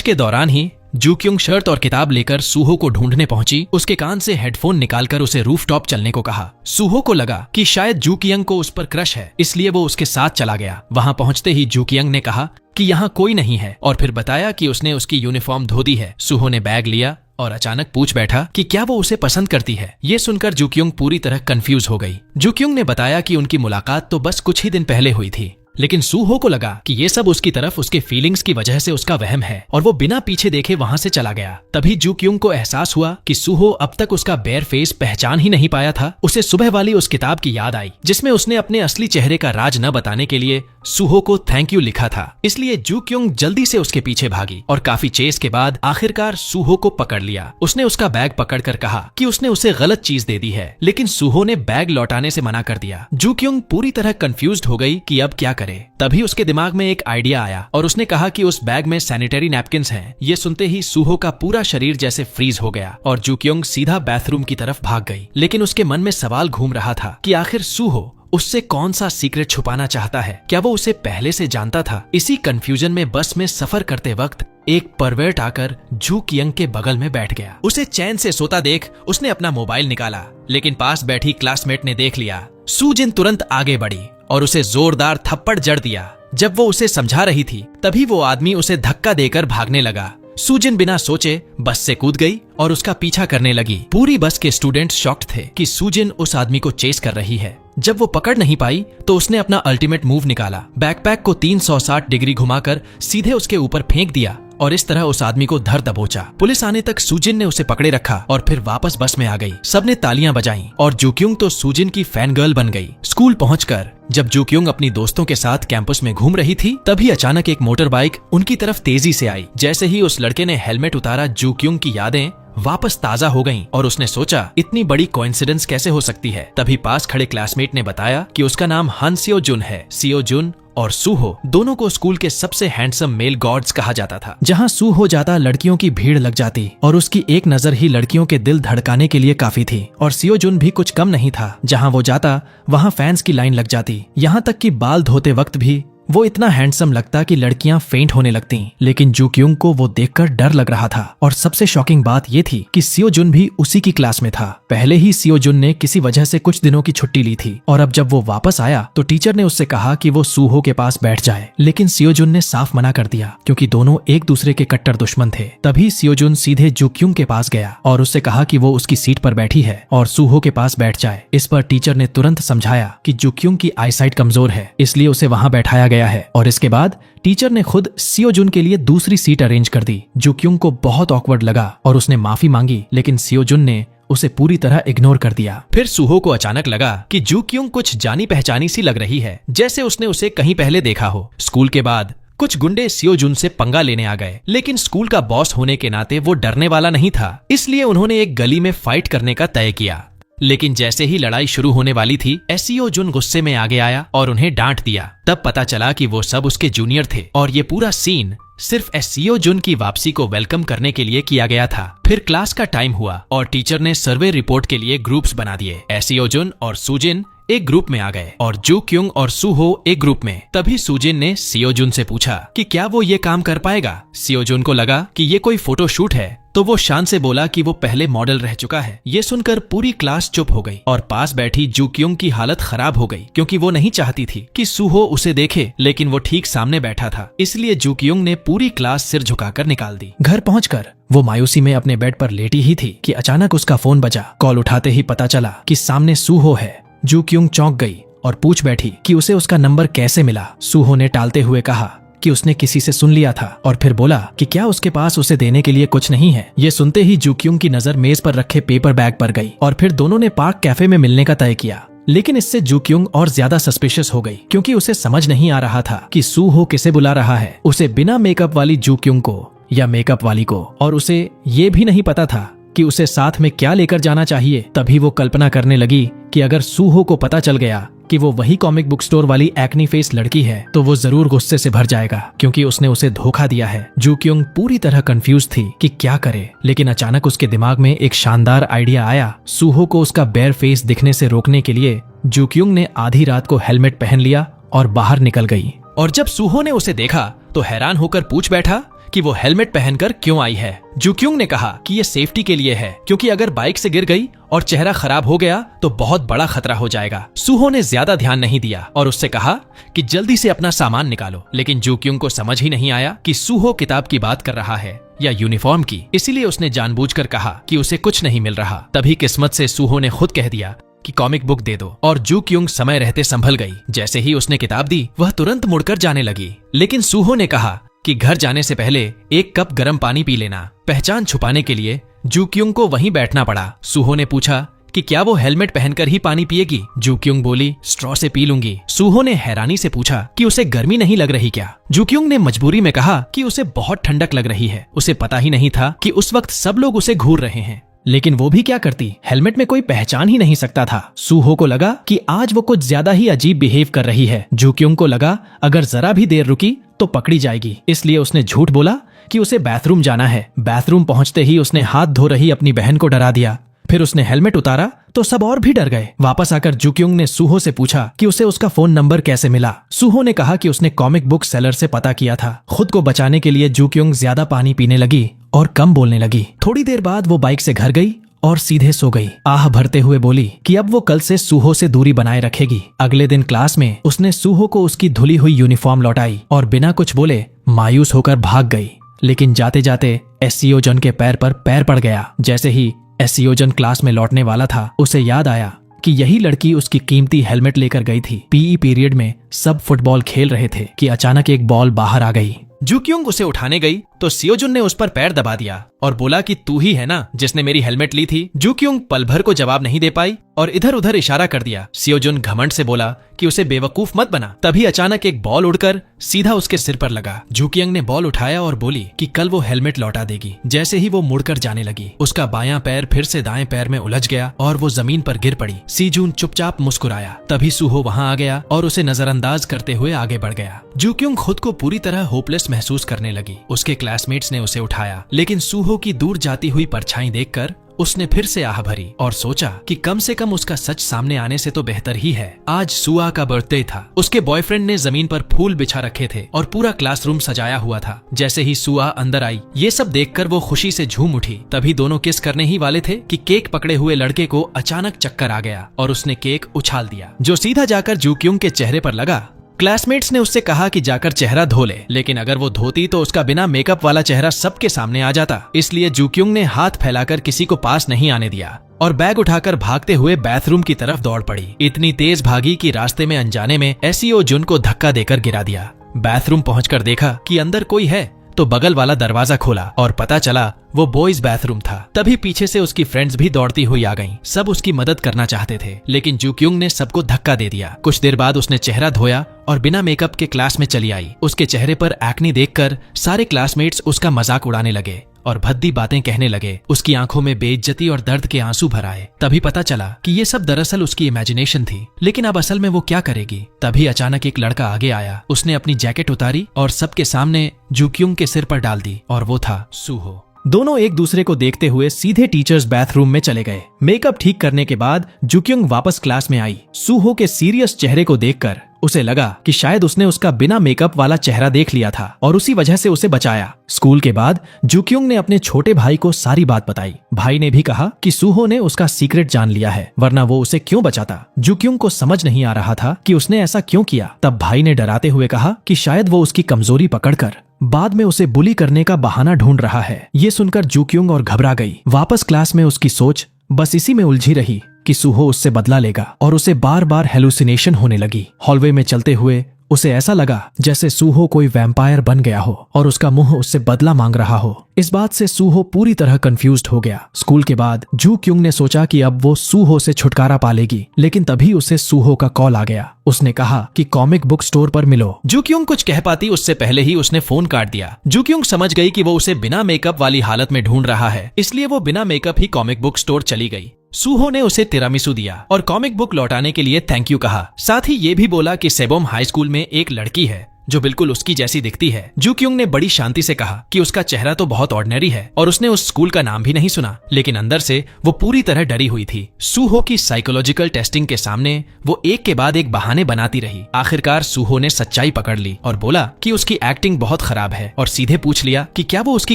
के दौरान ही जूक्युंग शर्ट और किताब लेकर सूहो को ढूंढने पहुंची। उसके कान से हेडफोन निकालकर उसे रूफटॉप चलने को कहा। सूहो को लगा कि शायद जूकियंग को उस पर क्रश है, इसलिए वो उसके साथ चला गया। वहां पहुंचते ही जूकियंग ने कहा कि यहाँ कोई नहीं है और फिर बताया कि उसने उसकी यूनिफॉर्म धो दी है। सूहो ने बैग लिया और अचानक पूछ बैठा कि क्या वो उसे पसंद करती है। ये सुनकर जूक्युंग पूरी तरह कंफ्यूज हो गई। जूक्युंग ने बताया कि उनकी मुलाकात तो बस कुछ ही दिन पहले हुई थी, लेकिन सूहो को लगा कि ये सब उसकी तरफ उसके फीलिंग्स की वजह से उसका वहम है और वो बिना पीछे देखे वहां से चला गया। तभी जूक्युंग को एहसास हुआ कि सूहो अब तक उसका बेयर फेस पहचान ही नहीं पाया था। उसे सुबह वाली उस किताब की याद आई जिसमें उसने अपने असली चेहरे का राज न बताने के लिए सूहो को थैंक यू लिखा था। इसलिए जूक्युंग जल्दी से उसके पीछे भागी और काफी चेस के बाद आखिरकार सूहो को पकड़ लिया। उसने उसका बैग पकड़कर कहा कि उसने उसे गलत चीज दे दी है, लेकिन सूहो ने बैग लौटाने से मना कर दिया। जूक्युंग पूरी तरह कंफ्यूज्ड हो गई कि अब क्या करे। तभी उसके दिमाग में एक आइडिया आया और उसने कहा कि उस बैग में सैनिटरी नैपकिन्स हैं। ये सुनते ही सूहो का पूरा शरीर जैसे फ्रीज हो गया और जूक्युंग सीधा बाथरूम की तरफ भाग गई। लेकिन उसके मन में सवाल घूम रहा था कि आखिर सूहो उससे कौन सा सीक्रेट छुपाना चाहता है। क्या वो उसे पहले से जानता था? इसी कंफ्यूजन में बस में सफर करते वक्त एक परवर्ट आकर जूकियंग के बगल में बैठ गया। उसे चैन से सोता देख उसने अपना मोबाइल निकाला, लेकिन पास बैठी क्लासमेट ने देख लिया। सूजिन तुरंत आगे बढ़ी और उसे जोरदार थप्पड़ जड़ दिया। जब वो उसे समझा रही थी तभी वो आदमी उसे धक्का देकर भागने लगा। सूजिन बिना सोचे बस से कूद गई और उसका पीछा करने लगी। पूरी बस के स्टूडेंट्स शॉक्ड थे कि सूजिन उस आदमी को चेस कर रही है। जब वो पकड़ नहीं पाई तो उसने अपना अल्टीमेट मूव निकाला। बैकपैक को 360 डिग्री घुमाकर सीधे उसके ऊपर फेंक दिया और इस तरह उस आदमी को धर दबोचा। पुलिस आने तक सूजिन ने उसे पकड़े रखा और फिर वापस बस में आ गई। सबने तालियां बजाईं और जूक्युंग तो सूजिन की फैन गर्ल बन गई। स्कूल पहुंचकर जब जूक्युंग अपनी दोस्तों के साथ कैंपस में घूम रही थी तभी अचानक एक मोटर बाइक उनकी तरफ तेजी से आई। जैसे ही उस लड़के ने हेलमेट उतारा, जूक्युंग की यादें वापस ताजा हो गईं और उसने सोचा इतनी बड़ी कोइंसिडेंस कैसे हो सकती है। तभी पास खड़े क्लासमेट ने बताया कि उसका नाम हान सियो जुन है। सियो जुन और सूहो दोनों को स्कूल के सबसे हैंडसम मेल गॉड्स कहा जाता था। जहां सूहो जाता लड़कियों की भीड़ लग जाती और उसकी एक नजर ही लड़कियों के दिल धड़काने के लिए काफी थी। और सियो जुन भी कुछ कम नहीं था, जहां वो जाता वहां फैंस की लाइन लग जाती। यहाँ तक कि बाल धोते वक्त भी वो इतना हैंडसम लगता कि लड़कियां फेंट होने लगती। लेकिन जूक्युंग को वो देखकर डर लग रहा था और सबसे शॉकिंग बात ये थी कि सियो जुन भी उसी की क्लास में था। पहले ही सियो जुन ने किसी वजह से कुछ दिनों की छुट्टी ली थी और अब जब वो वापस आया तो टीचर ने उससे कहा कि वो सूहो के पास बैठ जाए, लेकिन सियो जुन ने साफ मना कर दिया क्योंकि दोनों एक दूसरे के कट्टर दुश्मन थे। तभी सियो जुन सीधे जूक्युंग के पास गया और उससे कहा कि वो उसकी सीट पर बैठी है और सूहो के पास बैठ जाए। इस पर टीचर ने तुरंत समझाया कि जूक्युंग की आईसाइट कमजोर है, इसलिए उसे वहां बैठाया गया है। और इसके बाद टीचर ने खुद सियो जुन के लिए दूसरी सीट अरेंज कर दी। जूक्युंग को बहुत ऑकवर्ड लगा और उसने माफी मांगी, लेकिन सियो जुन ने उसे पूरी तरह इग्नोर कर दिया। फिर सूहो को अचानक लगा कि जूक्युंग कुछ जानी पहचानी सी लग रही है, जैसे उसने उसे कहीं पहले देखा हो। स्कूल के बाद कुछ गुंडे सियो जुन से पंगा लेने आ गए, लेकिन स्कूल का बॉस होने के नाते वो डरने वाला नहीं था, इसलिए उन्होंने एक गली में फाइट करने का तय किया। लेकिन जैसे ही लड़ाई शुरू होने वाली थी, सियो जुन गुस्से में आगे आया और उन्हें डांट दिया। तब पता चला कि वो सब उसके जूनियर थे और ये पूरा सीन सिर्फ सियो जुन की वापसी को वेलकम करने के लिए किया गया था। फिर क्लास का टाइम हुआ और टीचर ने सर्वे रिपोर्ट के लिए ग्रुप्स बना दिए। सियो जुन और सूजिन एक ग्रुप में आ गए और जूक्युंग और सूहो एक ग्रुप में। तभी सूजिन ने सियो जुन से पूछा कि क्या वो ये काम कर पाएगा। सियो जुन को लगा कि ये कोई फोटो शूट है, तो वो शान से बोला कि वो पहले मॉडल रह चुका है। ये सुनकर पूरी क्लास चुप हो गई और पास बैठी जूक्युंग की हालत खराब हो गई क्योंकि वो नहीं चाहती थी कि सूहो उसे देखे, लेकिन वो ठीक सामने बैठा था, इसलिए जूक्युंग ने पूरी क्लास सिर झुकाकर निकाल दी। घर पहुंचकर वो मायूसी में अपने बेड पर लेटी ही थी कि अचानक उसका फोन बजा। कॉल उठाते ही पता चला कि सामने सूहो है। जूक्युंग चौंक गई और पूछ बैठी कि उसे उसका नंबर कैसे मिला। सूहो ने टालते हुए कहा कि उसने किसी से सुन लिया था और फिर बोला कि क्या उसके पास उसे देने के लिए कुछ नहीं है। ये सुनते ही जूक्युंग की नजर मेज पर रखे पेपर बैग पर गई और फिर दोनों ने पार्क कैफे में मिलने का तय किया। लेकिन इससे जूक्युंग और ज्यादा सस्पिशियस हो गई, क्योंकि उसे समझ नहीं आ रहा था कि सूहो किसे बुला रहा है, उसे बिना मेकअप वाली जूक्युंग को या मेकअप वाली को। और उसे ये भी नहीं पता था कि उसे साथ में क्या लेकर जाना चाहिए। तभी वो कल्पना करने लगी कि अगर सूहो को पता चल गया कि वो वही कॉमिक बुक स्टोर वाली एक्नी फेस लड़की है तो वो जरूर गुस्से से भर जाएगा, क्योंकि उसने उसे धोखा दिया है। जूक्युंग पूरी तरह कंफ्यूज थी कि क्या करे, लेकिन अचानक उसके दिमाग में एक शानदार आइडिया आया। सूहो को उसका बेयर फेस दिखने से रोकने के लिए जूक्युंग ने आधी रात को हेलमेट पहन लिया और बाहर निकल गई। और जब सूहो ने उसे देखा तो हैरान होकर पूछ बैठा कि वो हेलमेट पहनकर क्यों आई है। जूक्युंग ने कहा कि ये सेफ्टी के लिए है, क्योंकि अगर बाइक से गिर गई और चेहरा खराब हो गया तो बहुत बड़ा खतरा हो जाएगा। सूहो ने ज्यादा ध्यान नहीं दिया और उससे कहा कि जल्दी से अपना सामान निकालो, लेकिन जूक्युंग को समझ ही नहीं आया कि सूहो किताब की बात कर रहा है या यूनिफॉर्म की, इसीलिए उसने जानबूझकर कहा कि उसे कुछ नहीं मिल रहा। तभी किस्मत से सूहो ने खुद कह दिया कि कॉमिक बुक दे दो, और जूक्युंग समय रहते संभल गई। जैसे ही उसने किताब दी वह तुरंत मुड़कर जाने लगी, लेकिन सूहो ने कहा कि घर जाने से पहले एक कप गर्म पानी पी लेना। पहचान छुपाने के लिए जूक्युंग को वहीं बैठना पड़ा। सूहो ने पूछा कि क्या वो हेलमेट पहनकर ही पानी पिएगी। जूक्युंग बोली, स्ट्रॉ से पी लूंगी। सूहो ने हैरानी से पूछा कि उसे गर्मी नहीं लग रही क्या। जूक्युंग ने मजबूरी में कहा कि उसे बहुत ठंडक लग रही है। उसे पता ही नहीं था कि उस वक्त सब लोग उसे घूर रहे हैं, लेकिन वो भी क्या करती, हेलमेट में कोई पहचान ही नहीं सकता था। सूहो को लगा कि आज वो कुछ ज्यादा ही अजीब बिहेव कर रही है। जूक्युंग को लगा अगर जरा भी देर रुकी तो पकड़ी जाएगी, इसलिए उसने झूठ बोला कि उसे बाथरूम जाना है। बाथरूम पहुंचते ही उसने हाथ धो रही अपनी बहन को डरा दिया। फिर उसने हेलमेट उतारा तो सब और भी डर गए। वापस आकर जूक्युंग ने सूहो से पूछा कि उसे उसका फोन नंबर कैसे मिला। सूहो ने कहा कि उसने कॉमिक बुक सेलर से पता किया था। खुद को बचाने के लिए जूक्युंग ज्यादा पानी पीने लगी और कम बोलने लगी। थोड़ी देर बाद वो बाइक से घर गई और सीधे सो गई। आह भरते हुए बोली कि अब वो कल से सूहो से दूरी बनाए रखेगी। अगले दिन क्लास में उसने सूहो को उसकी धुली हुई यूनिफॉर्म लौटाई और बिना कुछ बोले मायूस होकर भाग गई। लेकिन जाते जाते एससीओजन के पैर पर पैर पड़ गया। जैसे ही एससीओजन क्लास में लौटने वाला था, उसे याद आया कि यही लड़की उसकी कीमती हेलमेट लेकर गई थी। पीई पीरियड में सब फुटबॉल खेल रहे थे कि अचानक एक बॉल बाहर आ गई। जूक्युंग उसे उठाने गई तो सियोजुन ने उस पर पैर दबा दिया और बोला कि तू ही है ना जिसने मेरी हेलमेट ली थी। जूक्युंग पल भर को जवाब नहीं दे पाई और इधर उधर इशारा कर दिया। सियोजुन घमंड से बोला कि उसे बेवकूफ मत बना। तभी अचानक एक बॉल उड़कर सीधा उसके सिर पर लगा। जूक्युंग ने बॉल उठाया और बोली कि कल वो हेलमेट लौटा देगी। जैसे ही वो मुड़कर जाने लगी, उसका बायां पैर फिर से दाएं पैर में उलझ गया और वो जमीन पर गिर पड़ी। सिजून चुपचाप मुस्कुराया। तभी सूहो वहां आ गया और उसे नजरअंदाज करते हुए आगे बढ़ गया। जूक्युंग खुद को पूरी तरह होपलेस महसूस करने लगी। उसके क्लासमेट्स ने उसे उठाया, लेकिन सूहो की दूर जाती हुई परछाई देखकर उसने फिर से आह भरी और सोचा कि कम से कम उसका सच सामने आने से तो बेहतर ही है। आज सुआ का बर्थडे था। उसके बॉयफ्रेंड ने जमीन पर फूल बिछा रखे थे और पूरा क्लासरूम सजाया हुआ था। जैसे ही सुआ अंदर आई, ये सब देखकर वो खुशी से झूम उठी। तभी दोनों किस करने ही वाले थे कि केक पकड़े हुए लड़के को अचानक चक्कर आ गया और उसने केक उछाल दिया, जो सीधा जाकर जूक्युंग के चेहरे पर लगा। क्लासमेट्स ने उससे कहा कि जाकर चेहरा धो ले, लेकिन अगर वो धोती तो उसका बिना मेकअप वाला चेहरा सबके सामने आ जाता। इसलिए जूक्युंग ने हाथ फैलाकर किसी को पास नहीं आने दिया और बैग उठाकर भागते हुए बाथरूम की तरफ दौड़ पड़ी। इतनी तेज भागी कि रास्ते में अनजाने में एससीओजुन को धक्का देकर गिरा दिया। बाथरूम पहुंचकर देखा कि अंदर कोई है तो बगल वाला दरवाजा खोला और पता चला वो बॉयज बाथरूम था। तभी पीछे से उसकी फ्रेंड्स भी दौड़ती हुई आ गईं। सब उसकी मदद करना चाहते थे, लेकिन जूक्युंग ने सबको धक्का दे दिया। कुछ देर बाद उसने चेहरा धोया और बिना मेकअप के क्लास में चली आई। उसके चेहरे पर एक्ने देखकर सारे क्लासमेट्स उसका मजाक उड़ाने लगे और भद्दी बातें कहने लगे। उसकी आंखों में बेइज्जती और दर्द के आंसू भर आए। तभी पता चला कि ये सब दरअसल उसकी इमेजिनेशन थी, लेकिन अब असल में वो क्या करेगी। तभी अचानक एक लड़का आगे आया। उसने अपनी जैकेट उतारी और सबके सामने जूक्युंग के सिर पर डाल दी और वो था सूहो। दोनों एक दूसरे को देखते हुए सीधे टीचर्स बाथरूम में चले गए। मेकअप ठीक करने के बाद जूक्युंग वापस क्लास में आई। सूहो के सीरियस चेहरे को देखकर उसे लगा कि शायद उसने उसका बिना मेकअप वाला चेहरा देख लिया था और उसी वजह से उसे बचाया। स्कूल के बाद जूक्युंग ने अपने छोटे भाई को सारी बात बताई। भाई ने भी कहा कि सूहो ने उसका सीक्रेट जान लिया है, वरना वो उसे क्यों बचाता। जूक्युंग को समझ नहीं आ रहा था कि उसने ऐसा क्यों किया। तब भाई ने डराते हुए कहा कि शायद वो उसकी कमजोरी पकड़कर बाद में उसे बुली करने का बहाना ढूंढ रहा है। ये सुनकर जूक्युंग और घबरा गई। वापस क्लास में उसकी सोच बस इसी में उलझी रही कि सूहो उससे बदला लेगा और उसे बार बार हेलुसिनेशन होने लगी। हॉलवे में चलते हुए उसे ऐसा लगा जैसे सूहो कोई वैम्पायर बन गया हो और उसका मुंह उससे बदला मांग रहा हो। इस बात से सूहो पूरी तरह कंफ्यूज्ड हो गया। स्कूल के बाद जू क्युंग ने सोचा कि अब वो सूहो से छुटकारा पा लेगी, लेकिन तभी उसे सूहो का कॉल आ गया। उसने कहा कि कॉमिक बुक स्टोर पर मिलो। जू क्युंग कुछ कह पाती उससे पहले ही उसने फोन काट दिया। जू क्युंग समझ गई कि वो उसे बिना मेकअप वाली हालत में ढूंढ रहा है, इसलिए वो बिना मेकअप ही कॉमिक बुक स्टोर चली गई। सूहो ने उसे तिरामिसू दिया और कॉमिक बुक लौटाने के लिए थैंक यू कहा। साथ ही ये भी बोला कि सेबोम हाई स्कूल में एक लड़की है जो बिल्कुल उसकी जैसी दिखती है। जू क्युंग ने बड़ी शांति से कहा कि उसका चेहरा तो बहुत ऑर्डिनरी है और उसने उस स्कूल का नाम भी नहीं सुना, लेकिन अंदर से वो पूरी तरह डरी हुई थी। सूहो की साइकोलॉजिकल टेस्टिंग के सामने वो एक के बाद एक बहाने बनाती रही। आखिरकार सूहो ने सच्चाई पकड़ ली और बोला कि उसकी एक्टिंग बहुत खराब है और सीधे पूछ लिया कि क्या वो उसकी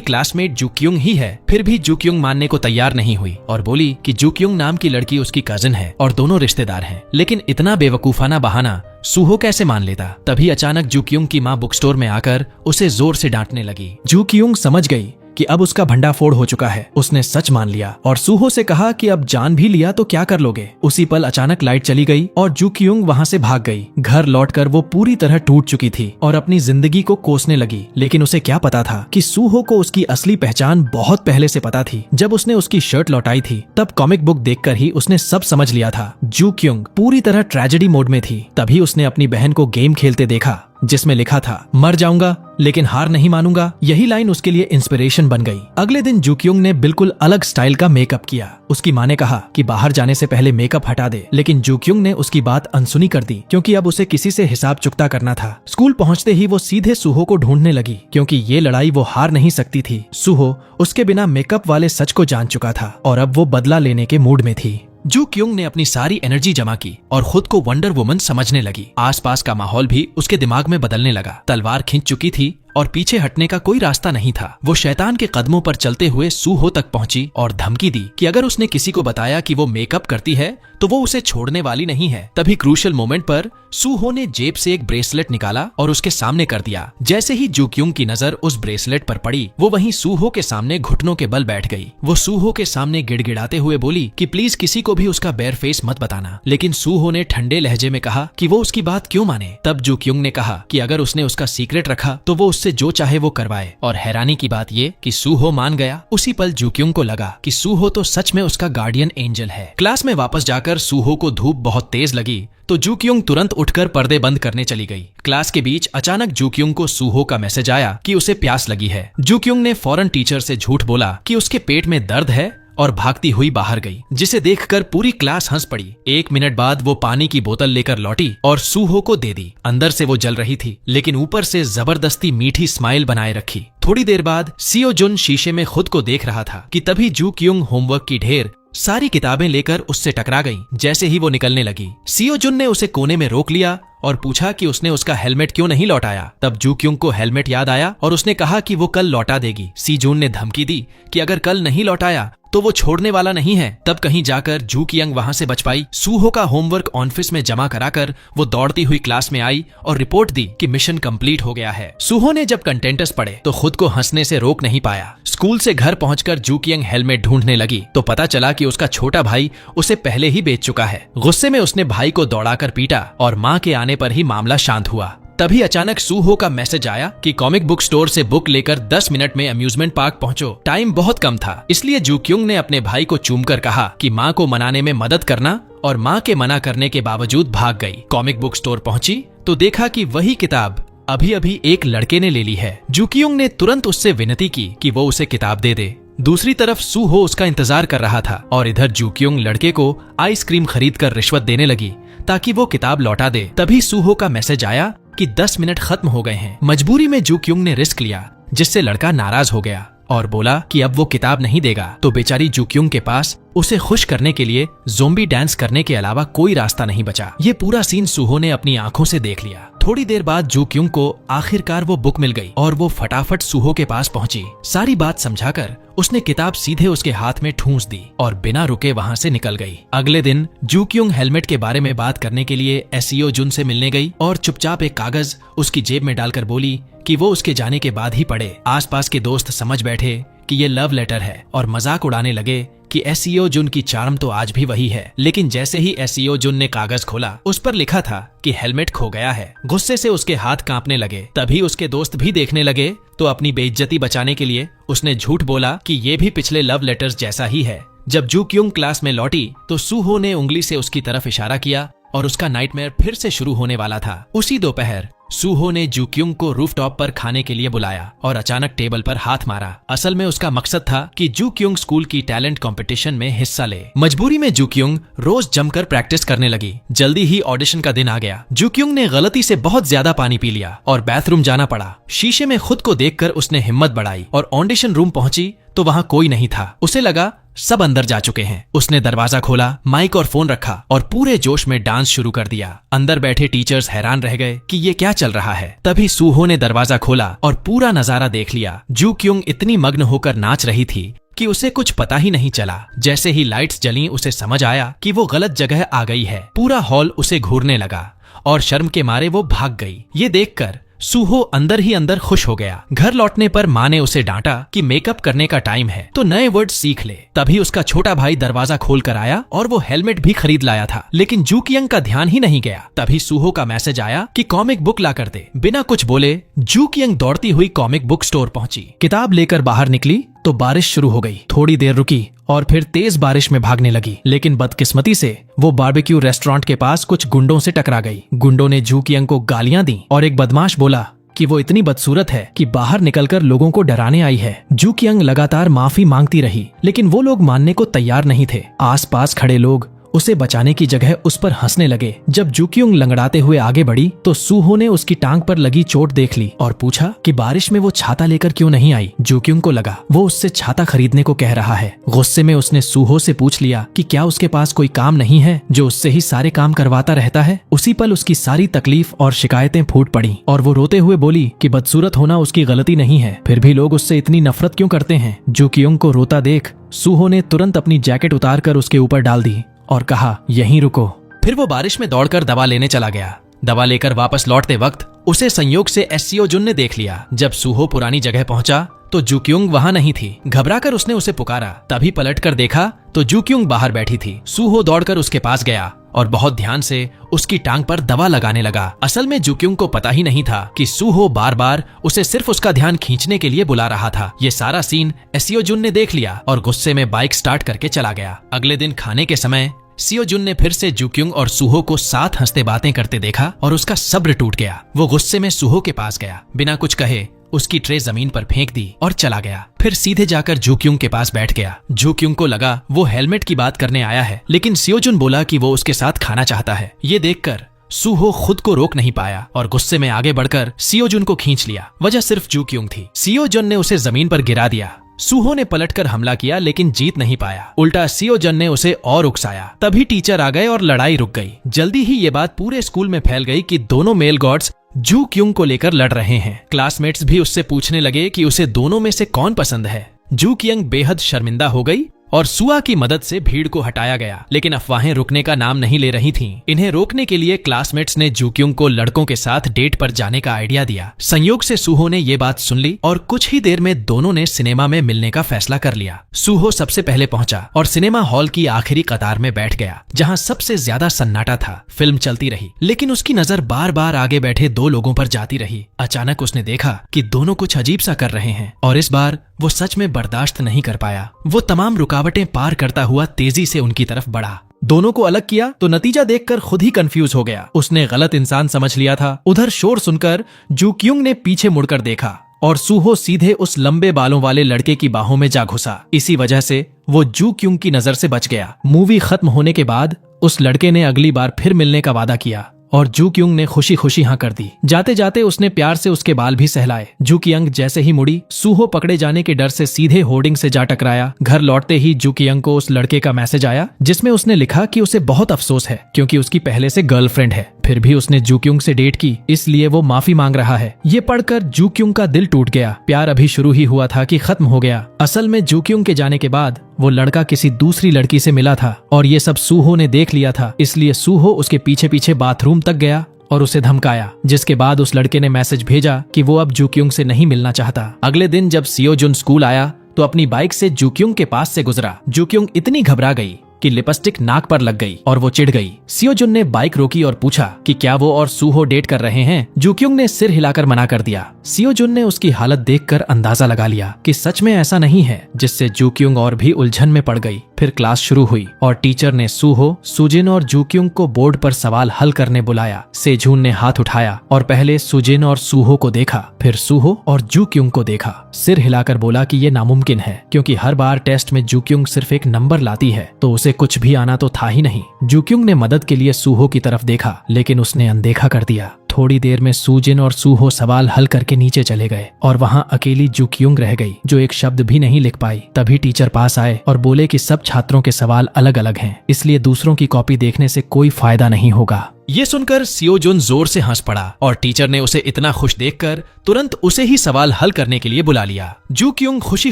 क्लासमेट जू क्युंग ही है। फिर भी जू क्युंग मानने को तैयार नहीं हुई और बोली कि जू क्युंग नाम की लड़की उसकी कजिन है और दोनों रिश्तेदार हैं। लेकिन इतना बेवकूफाना बहाना सूहो कैसे मान लेता। तभी अचानक जू क्युंग की माँ बुक स्टोर में आकर उसे जोर से डांटने लगी। जू क्युंग समझ गई कि अब उसका भंडाफोड़ हो चुका है। उसने सच मान लिया और सूहो से कहा कि अब जान भी लिया तो क्या कर लोगे। उसी पल अचानक लाइट चली गई और जू क्युंग वहाँ से भाग गई। घर लौटकर वो पूरी तरह टूट चुकी थी और अपनी जिंदगी को कोसने लगी। लेकिन उसे क्या पता था कि सूहो को उसकी असली पहचान बहुत पहले से पता थी। जब उसने उसकी शर्ट लौटाई थी तब कॉमिक बुक देखकर ही उसने सब समझ लिया था। जू क्युंग पूरी तरह ट्रेजेडी मोड में थी। तभी उसने अपनी बहन को गेम खेलते देखा जिसमें लिखा था मर जाऊंगा लेकिन हार नहीं मानूंगा। यही लाइन उसके लिए इंस्पिरेशन बन गई। अगले दिन जू क्युंग ने बिल्कुल अलग स्टाइल का मेकअप किया। उसकी माँ ने कहा कि बाहर जाने से पहले मेकअप हटा दे, लेकिन जू क्युंग ने उसकी बात अनसुनी कर दी क्योंकि अब उसे किसी से हिसाब चुकता करना था। स्कूल पहुंचते ही वो सीधे सूहो को ढूंढने लगी क्योंकि ये लड़ाई वो हार नहीं सकती थी। सूहो उसके बिना मेकअप वाले सच को जान चुका था और अब वो बदला लेने के मूड में थी। जू क्युंग ने अपनी सारी एनर्जी जमा की और खुद को वंडर वुमन समझने लगी। आसपास का माहौल भी उसके दिमाग में बदलने लगा। तलवार खींच चुकी थी और पीछे हटने का कोई रास्ता नहीं था। वो शैतान के कदमों पर चलते हुए सूहो तक पहुंची और धमकी दी कि अगर उसने किसी को बताया कि वो मेकअप करती है तो वो उसे छोड़ने वाली नहीं है। तभी क्रूशियल मोमेंट पर सूहो ने जेब से एक ब्रेसलेट निकाला और उसके सामने कर दिया। जैसे ही जू क्युंग की नजर उस ब्रेसलेट पर पड़ी वो वहीं सूहो के सामने घुटनों के बल बैठ गई। वो सूहो के सामने गिड़गिड़ाते हुए बोली कि प्लीज किसी को भी उसका बेयर फेस मत बताना। लेकिन सूहो ने ठंडे लहजे में कहा कि वो उसकी बात क्यों माने। तब जू क्युंग ने कहा कि अगर उसने उसका सीक्रेट रखा तो वो उससे जो चाहे वो करवाए। और हैरानी की बात ये कि सूहो मान गया। उसी पल जू क्युंग को लगा कि सूहो तो सच में उसका गार्डियन एंजल है। क्लास में वापस जाकर सूहो को धूप बहुत तेज लगी तो जू क्युंग तुरंत उठकर पर्दे बंद करने चली गई। क्लास के बीच अचानक जू क्युंग को सूहो का मैसेज आया कि उसे प्यास लगी है। जू क्युंग ने फौरन टीचर से झूठ बोला कि उसके पेट में दर्द है और भागती हुई बाहर गई, जिसे देखकर पूरी क्लास हंस पड़ी। 1 मिनट बाद वो पानी की बोतल लेकर लौटी और सूहो को दे दी। अंदर से वो जल रही थी लेकिन ऊपर से जबरदस्ती मीठी स्माइल बनाए रखी। थोड़ी देर बाद सियो जुन शीशे में खुद को देख रहा था कि तभी जू क्युंग होमवर्क की ढेर सारी किताबें लेकर उससे टकरा गई। जैसे ही वो निकलने लगी सियो जुन ने उसे कोने में रोक लिया और पूछा कि उसने उसका हेलमेट क्यों नहीं लौटाया। तब जू क्युंग को हेलमेट याद आया और उसने कहा कि वो कल लौटा देगी। सी जून ने धमकी दी कि अगर कल नहीं लौटाया तो वो छोड़ने वाला नहीं है। तब कहीं जाकर जू क्युंग वहां से बच पाई। सूहो का होमवर्क ऑफिस में जमा कराकर वो दौड़ती हुई क्लास में आई और रिपोर्ट दी कि मिशन कंप्लीट हो गया है। सूहो ने जब कंटेंटस पढ़े तो खुद को हंसने से रोक नहीं पाया। स्कूल से घर पहुंचकर जू क्युंग हेलमेट ढूंढने लगी तो पता चला कि उसका छोटा भाई उसे पहले ही बेच चुका है। गुस्से में उसने भाई को दौड़ाकर पीटा और माँ के आने पर ही मामला शांत हुआ। तभी अचानक सूहो का मैसेज आया कि कॉमिक बुक स्टोर से बुक लेकर 10 मिनट में अम्यूजमेंट पार्क पहुंचो। टाइम बहुत कम था, इसलिए जू क्युंग ने अपने भाई को चूमकर कहा कि माँ को मनाने में मदद करना और माँ के मना करने के बावजूद भाग गई। कॉमिक बुक स्टोर पहुंची तो देखा कि वही किताब अभी अभी एक लड़के ने ले ली है। जू क्युंग ने तुरंत उससे विनती की कि वो उसे किताब दे दे। दूसरी तरफ सूहो उसका इंतजार कर रहा था और इधर जू क्युंग लड़के को आइसक्रीम खरीदकर रिश्वत देने लगी ताकि वो किताब लौटा दे। तभी सूहो का मैसेज आया कि 10 मिनट खत्म हो गए हैं। मजबूरी में जू क्युंग ने रिस्क लिया जिससे लड़का नाराज हो गया और बोला कि अब वो किताब नहीं देगा। तो बेचारी जू क्युंग के पास उसे खुश करने के लिए ज़ोंबी डांस करने के अलावा कोई रास्ता नहीं बचा। ये पूरा सीन सूहो ने अपनी आंखों से देख लिया। थोड़ी देर बाद जू क्युंग को आखिरकार वो बुक मिल गई और वो फटाफट सूहो के पास पहुंची। सारी बात समझाकर उसने किताब सीधे उसके हाथ में ठूंस दी और बिना रुके वहां से निकल गई। अगले दिन जू क्युंग हेलमेट के बारे में बात करने के लिए एसईओ जुन से मिलने गई और चुपचाप एक कागज उसकी जेब में डालकर बोली कि वो उसके जाने के बाद ही पढ़े। आसपास के दोस्त समझ बैठे कि ये लव लेटर है और मजाक उड़ाने लगे कि एसियो जुन की चार्म तो आज भी वही है, लेकिन जैसे ही एसियो जुन ने कागज खोला उस पर लिखा था कि हेलमेट खो गया है। गुस्से से उसके हाथ कांपने लगे। तभी उसके दोस्त भी देखने लगे तो अपनी बेइज्जती बचाने के लिए उसने झूठ बोला कि ये भी पिछले लव लेटर्स जैसा ही है। जब जू क्युंग क्लास में लौटी तो सूहो ने उंगली से उसकी तरफ इशारा किया और उसका नाइटमेयर फिर से शुरू होने वाला था। उसी दोपहर सूहो ने जू क्युंग को रूफटॉप पर खाने के लिए बुलाया और अचानक टेबल पर हाथ मारा। असल में उसका मकसद था कि जू क्युंग स्कूल की टैलेंट कंपटीशन में हिस्सा ले। मजबूरी में जू क्युंग रोज जमकर प्रैक्टिस करने लगी। जल्दी ही ऑडिशन का दिन आ गया। जू क्युंग ने गलती से बहुत ज्यादा पानी पी लिया और बाथरूम जाना पड़ा। शीशे में खुद को देखकर उसने हिम्मत बढ़ाई और ऑडिशन रूम पहुंची तो वहां कोई नहीं था। उसे लगा सब अंदर जा चुके हैं। उसने दरवाजा खोला, माइक और फोन रखा और पूरे जोश में डांस शुरू कर दिया। अंदर बैठे टीचर्स हैरान रह गए कि ये क्या चल रहा है। तभी सूहो ने दरवाजा खोला और पूरा नजारा देख लिया। जू क्युंग इतनी मग्न होकर नाच रही थी कि उसे कुछ पता ही नहीं चला। जैसे ही लाइट्स जली उसे समझ आया कि वो गलत जगह आ गई है। पूरा हॉल उसे घूरने लगा और शर्म के मारे वो भाग गई। ये देखकर सूहो अंदर ही अंदर खुश हो गया। घर लौटने पर माँ ने उसे डांटा कि मेकअप करने का टाइम है तो नए वर्ड सीख ले। तभी उसका छोटा भाई दरवाजा खोल कर आया और वो हेलमेट भी खरीद लाया था, लेकिन जू क्युंग का ध्यान ही नहीं गया। तभी सूहो का मैसेज आया कि कॉमिक बुक ला कर दे। बिना कुछ बोले जू क्युंग दौड़ती हुई कॉमिक बुक स्टोर पहुंची। किताब लेकर बाहर निकली तो बारिश शुरू हो गई। थोड़ी देर रुकी और फिर तेज बारिश में भागने लगी, लेकिन बदकिस्मती से वो बारबेक्यू रेस्टोरेंट के पास कुछ गुंडों से टकरा गई। गुंडों ने जू क्युंग को गालियां दी और एक बदमाश बोला कि वो इतनी बदसूरत है कि बाहर निकलकर लोगों को डराने आई है। जू क्युंग लगातार माफी मांगती रही, लेकिन वो लोग मानने को तैयार नहीं थे। आसपास खड़े लोग उसे बचाने की जगह उस पर हंसने लगे। जब जू क्युंग लंगड़ाते हुए आगे बढ़ी तो सूहो ने उसकी टांग पर लगी चोट देख ली और पूछा कि बारिश में वो छाता लेकर क्यों नहीं आई। जू क्युंग को लगा वो उससे छाता खरीदने को कह रहा है। गुस्से में उसने सूहो से पूछ लिया कि क्या उसके पास कोई काम नहीं है जो उससे ही सारे काम करवाता रहता है। उसी पल उसकी सारी तकलीफ और शिकायतें फूट पड़ी और वो रोते हुए बोली कि बदसूरत होना उसकी गलती नहीं है, फिर भी लोग उससे इतनी नफरत क्यों करते हैं। जू क्युंग को रोता देख सूहो ने तुरंत अपनी जैकेट उतार कर उसके ऊपर डाल दी और कहा यहीं रुको। फिर वो बारिश में दौड़कर दवा लेने चला गया। दवा लेकर वापस लौटते वक्त उसे संयोग से एसियो जुन ने देख लिया। जब सूहो पुरानी जगह पहुंचा तो जू क्युंग वहां नहीं थी। घबराकर उसने उसे पुकारा। तभी पलटकर देखा तो जू क्युंग बाहर बैठी थी। सूहो दौड़कर उसके पास गया और बहुत ध्यान से उसकी टांग पर दवा लगाने लगा। असल में जू क्युंग को पता ही नहीं था कि सूहो बार बार उसे सिर्फ उसका ध्यान खींचने के लिए बुला रहा था। ये सारा सीन एसियो जुन ने देख लिया और गुस्से में बाइक स्टार्ट करके चला गया। अगले दिन खाने के समय सियो जुन ने फिर से जू क्युंग और सूहो को साथ हंसते बातें करते देखा और उसका सब्र टूट गया। वो गुस्से में सूहो के पास गया, बिना कुछ कहे उसकी ट्रे जमीन पर फेंक दी और चला गया। फिर सीधे जाकर जू क्युंग के पास बैठ गया। जू क्युंग को लगा वो हेलमेट की बात करने आया है, लेकिन सियो जुन बोला कि वो उसके साथ खाना चाहता है। ये देखकर सूहो खुद को रोक नहीं पाया और गुस्से में आगे बढ़कर सियो जुन को खींच लिया। वजह सिर्फ जू क्युंग थी। सियो जुन ने उसे जमीन पर गिरा दिया। सूहो ने पलटकर हमला किया लेकिन जीत नहीं पाया। उल्टा सियो जन ने उसे और उकसाया। तभी टीचर आ गए और लड़ाई रुक गई। जल्दी ही ये बात पूरे स्कूल में फैल गई कि दोनों मेल गॉड्स जू क्युंग को लेकर लड़ रहे हैं। क्लासमेट्स भी उससे पूछने लगे कि उसे दोनों में से कौन पसंद है। जू क्युंग बेहद शर्मिंदा हो गई और सुआ की मदद से भीड़ को हटाया गया, लेकिन अफवाहें रुकने का नाम नहीं ले रही थीं। इन्हें रोकने के लिए क्लासमेट्स ने जू क्युंग को लड़कों के साथ डेट पर जाने का आइडिया दिया। संयोग से सूहो ने ये बात सुन ली और कुछ ही देर में दोनों ने सिनेमा में मिलने का फैसला कर लिया। सूहो सबसे पहले पहुंचा और सिनेमा हॉल की आखिरी कतार में बैठ गया, जहां सबसे ज्यादा सन्नाटा था। फिल्म चलती रही, लेकिन उसकी नजर बार बार आगे बैठे दो लोगों पर जाती रही। अचानक उसने देखा कि दोनों कुछ अजीब सा कर रहे हैं और इस बार वो सच में बर्दाश्त नहीं कर पाया। वो तमाम रुकावटें पार करता हुआ तेजी से उनकी तरफ बढ़ा। दोनों को अलग किया तो नतीजा देखकर खुद ही कंफ्यूज हो गया। उसने गलत इंसान समझ लिया था। उधर शोर सुनकर जू क्युंग ने पीछे मुड़कर देखा और सूहो सीधे उस लंबे बालों वाले लड़के की बाहों में जा घुसा। इसी वजह से वो जू क्युंग की नजर से बच गया। मूवी खत्म होने के बाद उस लड़के ने अगली बार फिर मिलने का वादा किया और जू क्युंग ने खुशी खुशी हाँ कर दी। जाते जाते उसने प्यार से उसके बाल भी सहलाए। जू क्युंग जैसे ही मुड़ी, सूहो पकड़े जाने के डर से सीधे होर्डिंग से जा टकराया। घर लौटते ही जू क्युंग को उस लड़के का मैसेज आया जिसमें उसने लिखा कि उसे बहुत अफसोस है क्योंकि उसकी पहले से गर्लफ्रेंड है, फिर भी उसने जू क्युंग से डेट की, इसलिए वो माफी मांग रहा है। ये पढ़कर जू क्युंग का दिल टूट गया। प्यार अभी शुरू ही हुआ था कि खत्म हो गया। असल में जू क्युंग के जाने के बाद वो लड़का किसी दूसरी लड़की से मिला था और ये सब सूहो ने देख लिया था, इसलिए सूहो उसके पीछे पीछे बाथरूम तक गया और उसे धमकाया, जिसके बाद उस लड़के ने मैसेज भेजा कि वो अब जू क्युंग से नहीं मिलना चाहता। अगले दिन जब सियो जुन स्कूल आया तो अपनी बाइक से जूक्युंग के पास से गुजरा। जूक्युंग इतनी घबरा गई कि लिपस्टिक नाक पर लग गई और वो चिढ़ गई। सियोजुन ने बाइक रोकी और पूछा कि क्या वो और सूहो डेट कर रहे हैं। जूक्युंग ने सिर हिलाकर मना कर दिया। सियोजुन ने उसकी हालत देखकर अंदाजा लगा लिया कि सच में ऐसा नहीं है, जिससे जूक्युंग और भी उलझन में पड़ गई। फिर क्लास शुरू हुई और टीचर ने सूहो, सुजिन और जूक्युंग को बोर्ड पर सवाल हल करने बुलाया। सेजून ने हाथ उठाया और पहले सुजिन और सूहो को देखा, फिर सूहो और जूक्युंग को देखा। सिर हिलाकर बोला कि ये नामुमकिन है, क्योंकि हर बार टेस्ट में जूक्युंग सिर्फ एक नंबर लाती है, तो उसे कुछ भी आना तो था ही नहीं। जूक्युंग ने मदद के लिए सूहो की तरफ देखा, लेकिन उसने अनदेखा कर दिया। थोड़ी देर में सुजिन और सूहो सवाल हल करके नीचे चले गए और वहां अकेली जूक्युंग रह गई, जो एक शब्द भी नहीं लिख पाई। तभी टीचर पास आए और बोले कि सब छात्रों के सवाल अलग अलग हैं, इसलिए दूसरों की कॉपी देखने से कोई फायदा नहीं होगा। ये सुनकर सियोजुन जोर से हंस पड़ा और टीचर ने उसे इतना खुश देखकर तुरंत उसे ही सवाल हल करने के लिए बुला लिया। जूक्युंग खुशी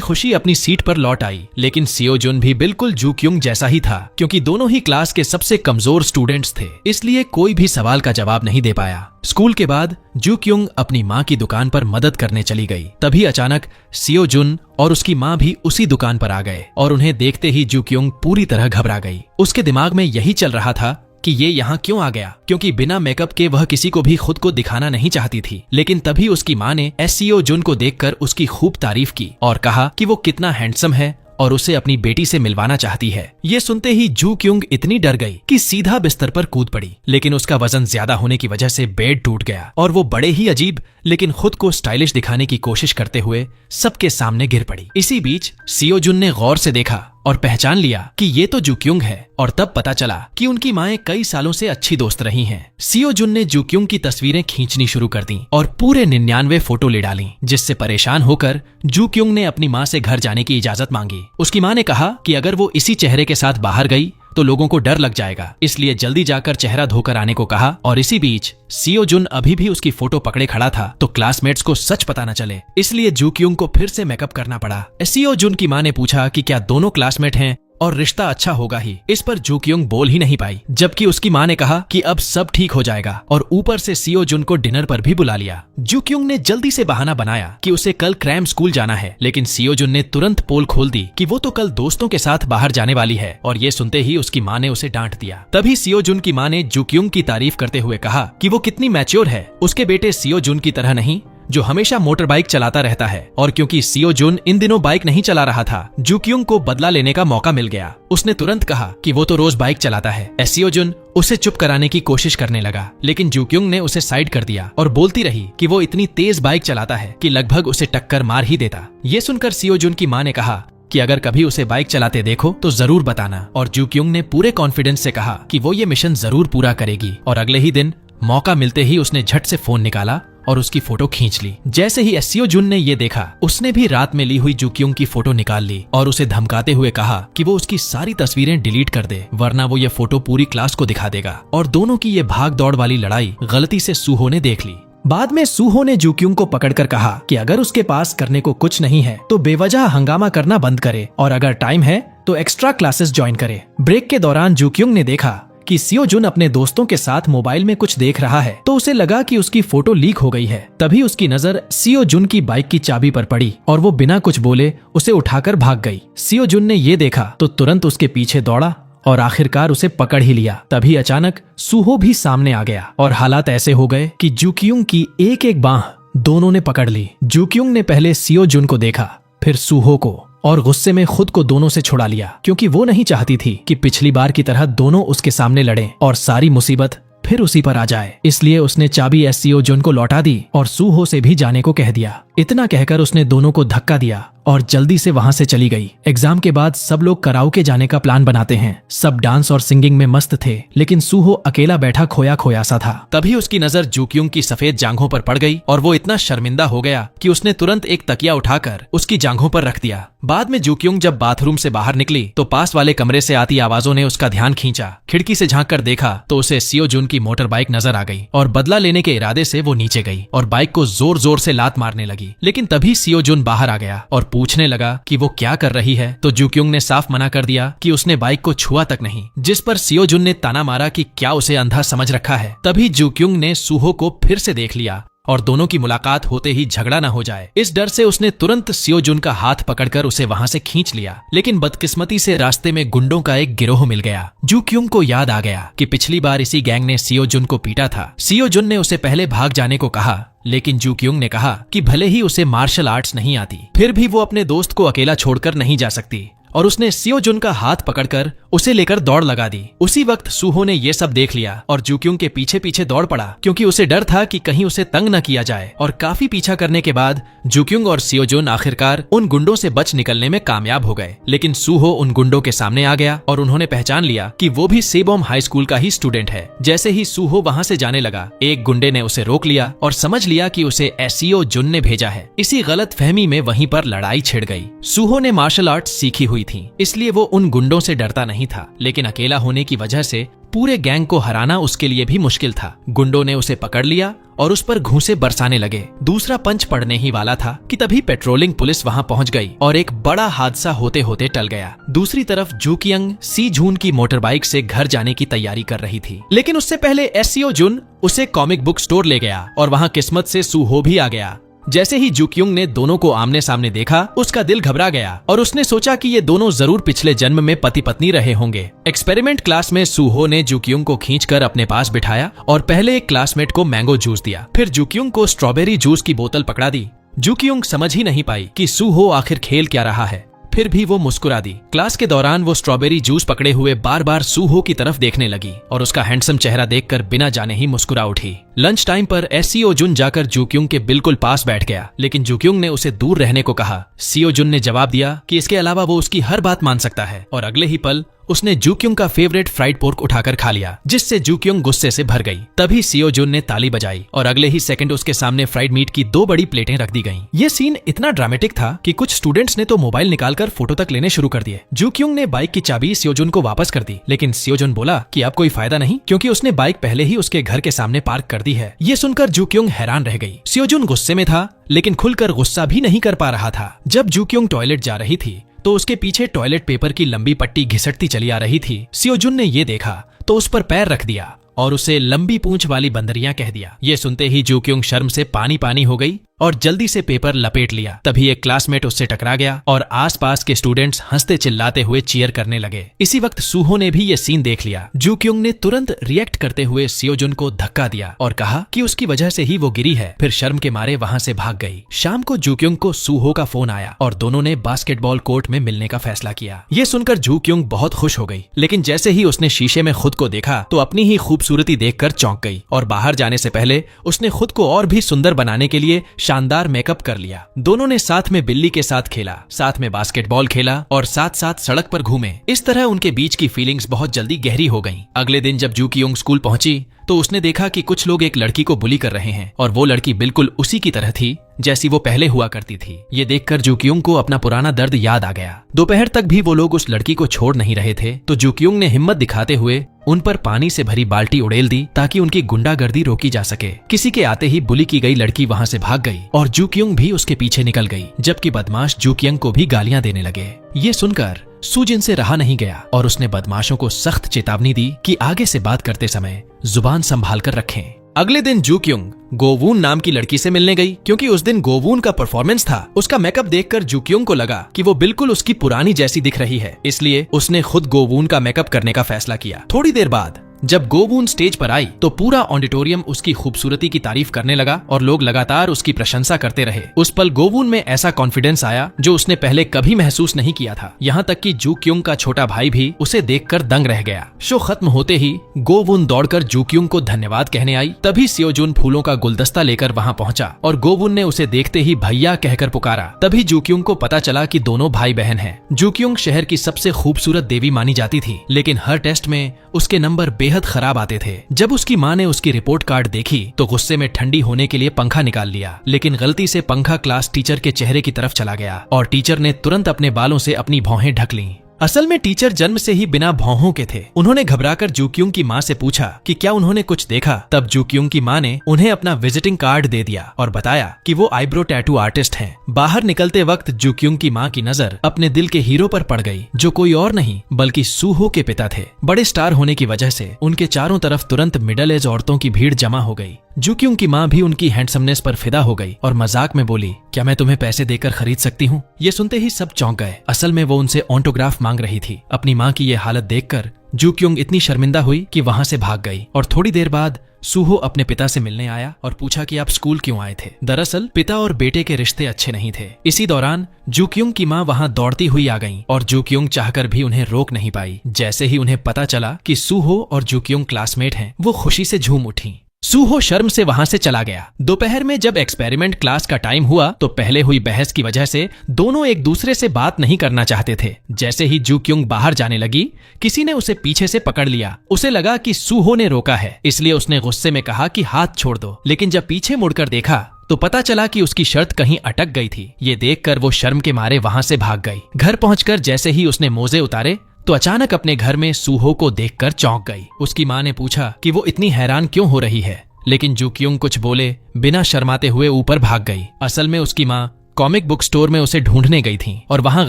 खुशी अपनी सीट पर लौट आई, लेकिन सियोजुन भी बिल्कुल जूक्युंग जैसा ही था, क्योंकि दोनों ही क्लास के सबसे कमजोर स्टूडेंट्स थे, इसलिए कोई भी सवाल का जवाब नहीं दे पाया। स्कूल के बाद जूक्युंग अपनी माँ की दुकान पर मदद करने चली गई। तभी अचानक सियोजुन और उसकी माँ भी उसी दुकान पर आ गए और उन्हें देखते ही जूक्युंग पूरी तरह घबरा गई। उसके दिमाग में यही चल रहा था कि ये यहाँ क्यों आ गया, क्योंकि बिना मेकअप के वह किसी को भी खुद को दिखाना नहीं चाहती थी। लेकिन तभी उसकी माँ ने सियोजुन को देखकर उसकी खूब तारीफ की और कहा कि वो कितना हैंडसम है और उसे अपनी बेटी से मिलवाना चाहती है। ये सुनते ही जूक्युंग इतनी डर गई कि सीधा बिस्तर पर कूद पड़ी, लेकिन उसका वजन ज्यादा होने की वजह से बेड टूट गया और वो बड़े ही अजीब लेकिन खुद को स्टाइलिश दिखाने की कोशिश करते हुए सबके सामने गिर पड़ी। इसी बीच सियोजुन ने गौर से देखा और पहचान लिया कि ये तो जूक्युंग है, और तब पता चला कि उनकी माएं कई सालों से अच्छी दोस्त रही हैं। सियोजुन ने जूक्युंग की तस्वीरें खींचनी शुरू कर दी और पूरे 99 फोटो ले डाली, जिससे परेशान होकर जूक्युंग ने अपनी माँ से घर जाने की इजाजत मांगी। उसकी माँ ने कहा कि अगर वो इसी चेहरे के साथ बाहर गई तो लोगों को डर लग जाएगा, इसलिए जल्दी जाकर चेहरा धोकर आने को कहा। और इसी बीच सियोजुन अभी भी उसकी फोटो पकड़े खड़ा था, तो क्लासमेट्स को सच पता न चले, इसलिए जूक्युंग को फिर से मेकअप करना पड़ा। सियोजुन की माँ ने पूछा कि क्या दोनों क्लासमेट हैं और रिश्ता अच्छा होगा ही। इस पर जूक्युंग बोल ही नहीं पाई, जबकि उसकी माँ ने कहा कि अब सब ठीक हो जाएगा, और ऊपर से सियोजुन को डिनर पर भी बुला लिया। जूक्युंग ने जल्दी से बहाना बनाया कि उसे कल क्रैम स्कूल जाना है, लेकिन सियोजुन ने तुरंत पोल खोल दी कि वो तो कल दोस्तों के साथ बाहर जाने वाली है, और ये सुनते ही उसकी माँ ने उसे डांट दिया। तभी सियोजुन की माँ ने जूक्युंग की तारीफ करते हुए कहा कि वो कितनी मैच्योर है, उसके बेटे सियोजुन की तरह नहीं जो हमेशा मोटर बाइक चलाता रहता है। और क्योंकि सियोजुन इन दिनों बाइक नहीं चला रहा था, जूक्युंग को बदला लेने का मौका मिल गया। उसने तुरंत कहा कि वो तो रोज बाइक चलाता है। सियोजुन उसे चुप कराने की कोशिश करने लगा, लेकिन जूक्युंग ने उसे साइड कर दिया और बोलती रही कि वो इतनी तेज बाइक चलाता है कि लगभग उसे टक्कर मार ही देता। ये सुनकर सियोजुन की माँ ने कहा कि अगर कभी उसे बाइक चलाते देखो तो जरूर बताना। और जूक्युंग ने पूरे कॉन्फिडेंस से कहा कि वो ये मिशन जरूर पूरा करेगी। और अगले ही दिन मौका मिलते ही उसने झट से फोन निकाला और उसकी फोटो खींच ली। जैसे ही सियोजुन ने ये देखा, उसने भी रात में ली हुई जूक्युंग की फोटो निकाल ली और उसे धमकाते हुए कहा कि वो उसकी सारी तस्वीरें डिलीट कर दे, वरना वो ये फोटो पूरी क्लास को दिखा देगा। और दोनों की ये भाग दौड़ वाली लड़ाई गलती से सूहो ने देख ली। बाद में सूहो ने जूक्युंग को पकड़कर कहा कि अगर उसके पास करने को कुछ नहीं है तो बेवजह हंगामा करना बंद करे, और अगर टाइम है तो एक्स्ट्रा क्लासेस ज्वाइन करे। ब्रेक के दौरान जूक्युंग ने देखा कि सियोजुन अपने दोस्तों के साथ मोबाइल में कुछ देख रहा है, तो उसे लगा कि उसकी फोटो लीक हो गई है। तभी उसकी नजर सियोजुन की बाइक की चाबी पर पड़ी और वो बिना कुछ बोले उसे उठाकर भाग गई। सियोजुन ने ये देखा तो तुरंत उसके पीछे दौड़ा और आखिरकार उसे पकड़ ही लिया। तभी अचानक सूहो भी सामने आ गया और हालात ऐसे हो गए कि जूक्युंग की एक एक बांह दोनों ने पकड़ ली। जूक्युंग ने पहले सियोजुन को देखा, फिर सूहो को, और गुस्से में खुद को दोनों से छुड़ा लिया, क्योंकि वो नहीं चाहती थी कि पिछली बार की तरह दोनों उसके सामने लड़ें और सारी मुसीबत फिर उसी पर आ जाए। इसलिए उसने चाबी सियोजुन को लौटा दी और सूहो से भी जाने को कह दिया। इतना कहकर उसने दोनों को धक्का दिया और जल्दी से वहां से चली गई। एग्जाम के बाद सब लोग कराओके जाने का प्लान बनाते हैं। सब डांस और सिंगिंग में मस्त थे, लेकिन सूहो अकेला बैठा खोया खोया सा था। तभी उसकी नजर जूक्युंग की सफेद जांघों पर पड़ गई और वो इतना शर्मिंदा हो गया कि उसने तुरंत एक तकिया उठाकर उसकी जांघों पर रख दिया। बाद में जूक्युंग जब बाथरूम से बाहर निकली तो पास वाले कमरे से आती आवाजों ने उसका ध्यान खींचा। खिड़की से झांक कर देखा तो उसे सियोजुन की मोटर बाइक नजर आ गई और बदला लेने के इरादे से वो नीचे गई और बाइक को जोर जोर से लात मारने लगी। लेकिन तभी सियोजुन बाहर आ गया और पूछने लगा कि वो क्या कर रही है, तो जूक्युंग ने साफ मना कर दिया कि उसने बाइक को छुआ तक नहीं, जिस पर सियोजुन ने ताना मारा कि क्या उसे अंधा समझ रखा है। तभी जूक्युंग ने सूहो को फिर से देख लिया और दोनों की मुलाकात होते ही झगड़ा न हो जाए। इस डर से उसने तुरंत सियो जुन का हाथ पकड़कर उसे वहां से खींच लिया, लेकिन बदकिस्मती से रास्ते में गुंडों का एक गिरोह मिल गया। जू क्युंग को याद आ गया कि पिछली बार इसी गैंग ने सियो जुन को पीटा था। सियो जुन ने उसे पहले भाग जाने को कहा, लेकिन जू क्युंग ने कहा कि भले ही उसे मार्शल आर्ट्स नहीं आती, फिर भी वो अपने दोस्त को अकेला छोड़कर नहीं जा सकती, और उसने सियो जुन का हाथ पकड़कर उसे लेकर दौड़ लगा दी। उसी वक्त सूहो ने ये सब देख लिया और जू क्युंग के पीछे पीछे दौड़ पड़ा, क्योंकि उसे डर था कि कहीं उसे तंग न किया जाए। और काफी पीछा करने के बाद जू क्युंग और सियो जुन आखिरकार उन गुंडों से बच निकलने में कामयाब हो गए। लेकिन सूहो उन गुंडों के सामने आ गया और उन्होंने पहचान लिया कि वो भी सेबोम हाई स्कूल का ही स्टूडेंट है। जैसे ही सूहो वहां से जाने लगा, एक गुंडे ने उसे रोक लिया और समझ लिया कि उसे एसियो जुन ने भेजा है। इसी गलत फहमी में वहीं पर लड़ाई छिड़ गई। सूहो ने मार्शल आर्ट सीखी हुई थी, इसलिए वो उन गुंडों से डरता नहीं था, लेकिन अकेला होने की वजह से पूरे गैंग को हराना उसके लिए भी मुश्किल था। गुंडों ने उसे पकड़ लिया और उस पर घूंसे बरसाने लगे। दूसरा पंच पड़ने ही वाला था कि तभी पेट्रोलिंग पुलिस वहां पहुंच गई और एक बड़ा हादसा होते होते टल गया। दूसरी तरफ जू कियंग सी जून की मोटर बाइक से घर जाने की तैयारी कर रही थी, लेकिन उससे पहले एसियो जुन उसे कॉमिक बुक स्टोर ले गया और वहां किस्मत से सूहो भी आ गया। जैसे ही जू क्युंग ने दोनों को आमने सामने देखा, उसका दिल घबरा गया और उसने सोचा कि ये दोनों जरूर पिछले जन्म में पति पत्नी रहे होंगे। एक्सपेरिमेंट क्लास में सूहो ने जू क्युंग को खींचकर अपने पास बिठाया और पहले एक क्लासमेट को मैंगो जूस दिया, फिर जू क्युंग को स्ट्रॉबेरी जूस की बोतल पकड़ा दी। जू क्युंग समझ ही नहीं पाई कि सूहो आखिर खेल क्या रहा है, फिर भी वो मुस्कुरा दी। क्लास के दौरान वो स्ट्रॉबेरी जूस पकड़े हुए बार बार सूहो की तरफ देखने लगी और उसका हैंडसम चेहरा देखकर बिना जाने ही मुस्कुरा उठी। लंच टाइम पर एसियो जुन जाकर जू क्युंग के बिल्कुल पास बैठ गया, लेकिन जू क्युंग ने उसे दूर रहने को कहा। सियो जुन ने जवाब दिया कि इसके अलावा वो उसकी हर बात मान सकता है, और अगले ही पल उसने जू क्युंग का फेवरेट फ्राइड पोर्क उठाकर खा लिया, जिससे जू क्युंग गुस्से से भर गई। तभी सियो जुन ने ताली बजाई और अगले ही सेकंड उसके सामने फ्राइड मीट की 2 बड़ी प्लेटें रख दी गईं। ये सीन इतना ड्रामेटिक था कि कुछ स्टूडेंट्स ने तो मोबाइल निकालकर फोटो तक लेने शुरू कर दिए। जू क्युंग ने बाइक की चाबी सियो जुन को वापस कर दी, लेकिन सियो जुन बोला कि अब कोई फायदा नहीं, क्योंकि उसने बाइक पहले ही उसके घर के सामने पार्क कर दी है। ये सुनकर जू क्युंग हैरान रह गई। सियो जुन गुस्से में था, लेकिन खुलकर गुस्सा भी नहीं कर पा रहा था। जब जू क्युंग टॉयलेट जा रही थी तो उसके पीछे टॉयलेट पेपर की लंबी पट्टी घिसटती चली आ रही थी। सियो जुन ने ये देखा तो उस पर पैर रख दिया और उसे लंबी पूंछ वाली बंदरियां कह दिया। ये सुनते ही जू क्युंग शर्म से पानी पानी हो गई और जल्दी से पेपर लपेट लिया। तभी एक क्लासमेट उससे टकरा गया और आसपास के स्टूडेंट्स हंसते चिल्लाते हुए चीयर करने लगे। इसी वक्त सूहो ने भी ये सीन देख लिया। जू क्युंग ने तुरंत रिएक्ट करते हुए सियो जुन को धक्का दिया और कहा कि उसकी वजह से ही वो गिरी है, फिर शर्म के मारे वहां से भाग गई। शाम को जू क्युंग को सूहो का फोन आया और दोनों ने बास्केटबॉल कोर्ट में मिलने का फैसला किया। ये सुनकर जू क्युंग बहुत खुश हो गई, लेकिन जैसे ही उसने शीशे में खुद को देखा तो अपनी ही खूबसूरती देखकर चौंक गई और बाहर जाने से पहले उसने खुद को और भी सुंदर बनाने के लिए शानदार मेकअप कर लिया। दोनों ने साथ में बिल्ली के साथ खेला, साथ में बास्केटबॉल खेला और साथ साथ सड़क पर घूमे। इस तरह उनके बीच की फीलिंग्स बहुत जल्दी गहरी हो गईं। अगले दिन जब जू क्युंग स्कूल पहुंची तो उसने देखा कि कुछ लोग एक लड़की को बुली कर रहे हैं और वो लड़की बिल्कुल उसी की तरह थी जैसी वो पहले हुआ करती थी। ये देखकर जू क्युंग को अपना पुराना दर्द याद आ गया। दोपहर तक भी वो लोग उस लड़की को छोड़ नहीं रहे थे, तो जू क्युंग ने हिम्मत दिखाते हुए उन पर पानी से भरी बाल्टी उड़ेल दी ताकि उनकी गुंडागर्दी रोकी जा सके। किसी के आते ही बुली की गई लड़की वहां से भाग गई और जू क्युंग भी उसके पीछे निकल गई, जबकि बदमाश जू क्युंग को भी गालियां देने लगे। ये सुनकर सूजिन से रहा नहीं गया और उसने बदमाशों को सख्त चेतावनी दी कि आगे से बात करते समय जुबान संभाल कर रखें। अगले दिन जू क्युंग गोवून नाम की लड़की से मिलने गई, क्योंकि उस दिन गोवून का परफॉर्मेंस था। उसका मेकअप देखकर जू क्युंग को लगा कि वो बिल्कुल उसकी पुरानी जैसी दिख रही है, इसलिए उसने खुद गोवून का मेकअप करने का फैसला किया। थोड़ी देर बाद जब गोवून स्टेज पर आई तो पूरा ऑडिटोरियम उसकी खूबसूरती की तारीफ करने लगा और लोग लगातार उसकी प्रशंसा करते रहे। उस पल गोवून में ऐसा कॉन्फिडेंस आया जो उसने पहले कभी महसूस नहीं किया था। यहाँ तक कि जू क्युंग का छोटा भाई भी उसे देखकर दंग रह गया। शो खत्म होते ही गोवून दौड़कर जू क्युंग को धन्यवाद कहने आई। तभी सियो जुन फूलों का गुलदस्ता लेकर वहाँ पहुंचा और गोवून ने उसे देखते ही भैया कहकर पुकारा। तभी जू क्युंग को पता चला कि दोनों भाई बहन हैं। जू क्युंग शहर की सबसे खूबसूरत देवी मानी जाती थी, लेकिन हर टेस्ट में उसके नंबर बेहद खराब आते थे। जब उसकी माँ ने उसकी रिपोर्ट कार्ड देखी तो गुस्से में ठंडी होने के लिए पंखा निकाल लिया, लेकिन गलती से पंखा क्लास टीचर के चेहरे की तरफ चला गया और टीचर ने तुरंत अपने बालों से अपनी भौहें ढक लीं। असल में टीचर जन्म से ही बिना भौहों के थे। उन्होंने घबराकर जू क्युंग की माँ से पूछा कि क्या उन्होंने कुछ देखा। तब जू क्युंग की माँ ने उन्हें अपना विजिटिंग कार्ड दे दिया और बताया कि वो आईब्रो टैटू आर्टिस्ट हैं। बाहर निकलते वक्त जू क्युंग की माँ की नजर अपने दिल के हीरो पर पड़ गई, जो कोई और नहीं बल्कि सूहो के पिता थे। बड़े स्टार होने की वजह से उनके चारों तरफ तुरंत मिडिल एज औरतों की भीड़ जमा हो गई। जूक्युंग की माँ भी उनकी हैंडसमनेस पर फिदा हो गई और मजाक में बोली, क्या मैं तुम्हें पैसे देकर खरीद सकती हूँ? ये सुनते ही सब चौंक गए। असल में वो उनसे ऑटोग्राफ मांग रही थी। अपनी माँ की ये हालत देखकर जूक्युंग इतनी शर्मिंदा हुई कि वहां से भाग गई और थोड़ी देर बाद सूहो अपने पिता से मिलने आया और पूछा कि आप स्कूल क्यों आए थे। दरअसल पिता और बेटे के रिश्ते अच्छे नहीं थे। इसी दौरान जूक्युंग की माँ वहां दौड़ती हुई आ गईं और जूक्युंग चाहकर भी उन्हें रोक नहीं पाई। जैसे ही उन्हें पता चला कि सूहो और जूक्युंग क्लासमेट हैं, वो खुशी से झूम उठी। सूहो शर्म से वहां से चला गया। दोपहर में जब एक्सपेरिमेंट क्लास का टाइम हुआ तो पहले हुई बहस की वजह से दोनों एक दूसरे से बात नहीं करना चाहते थे। जैसे ही जूक्युंग बाहर जाने लगी, किसी ने उसे पीछे से पकड़ लिया। उसे लगा कि सूहो ने रोका है, इसलिए उसने गुस्से में कहा कि हाथ छोड़ दो। लेकिन जब पीछे मुड़कर देखा तो पता चला कि उसकी शर्त कहीं अटक गई थी। ये देखकर वो शर्म के मारे वहां से भाग गई। घर पहुंचकर जैसे ही उसने मोजे उतारे तो अचानक अपने घर में सूहो को देखकर चौंक गई। उसकी माँ ने पूछा कि वो इतनी हैरान क्यों हो रही है, लेकिन जूक्युंग कुछ बोले बिना शर्माते हुए ऊपर भाग गई। असल में उसकी माँ कॉमिक बुक स्टोर में उसे ढूंढने गई थी और वहां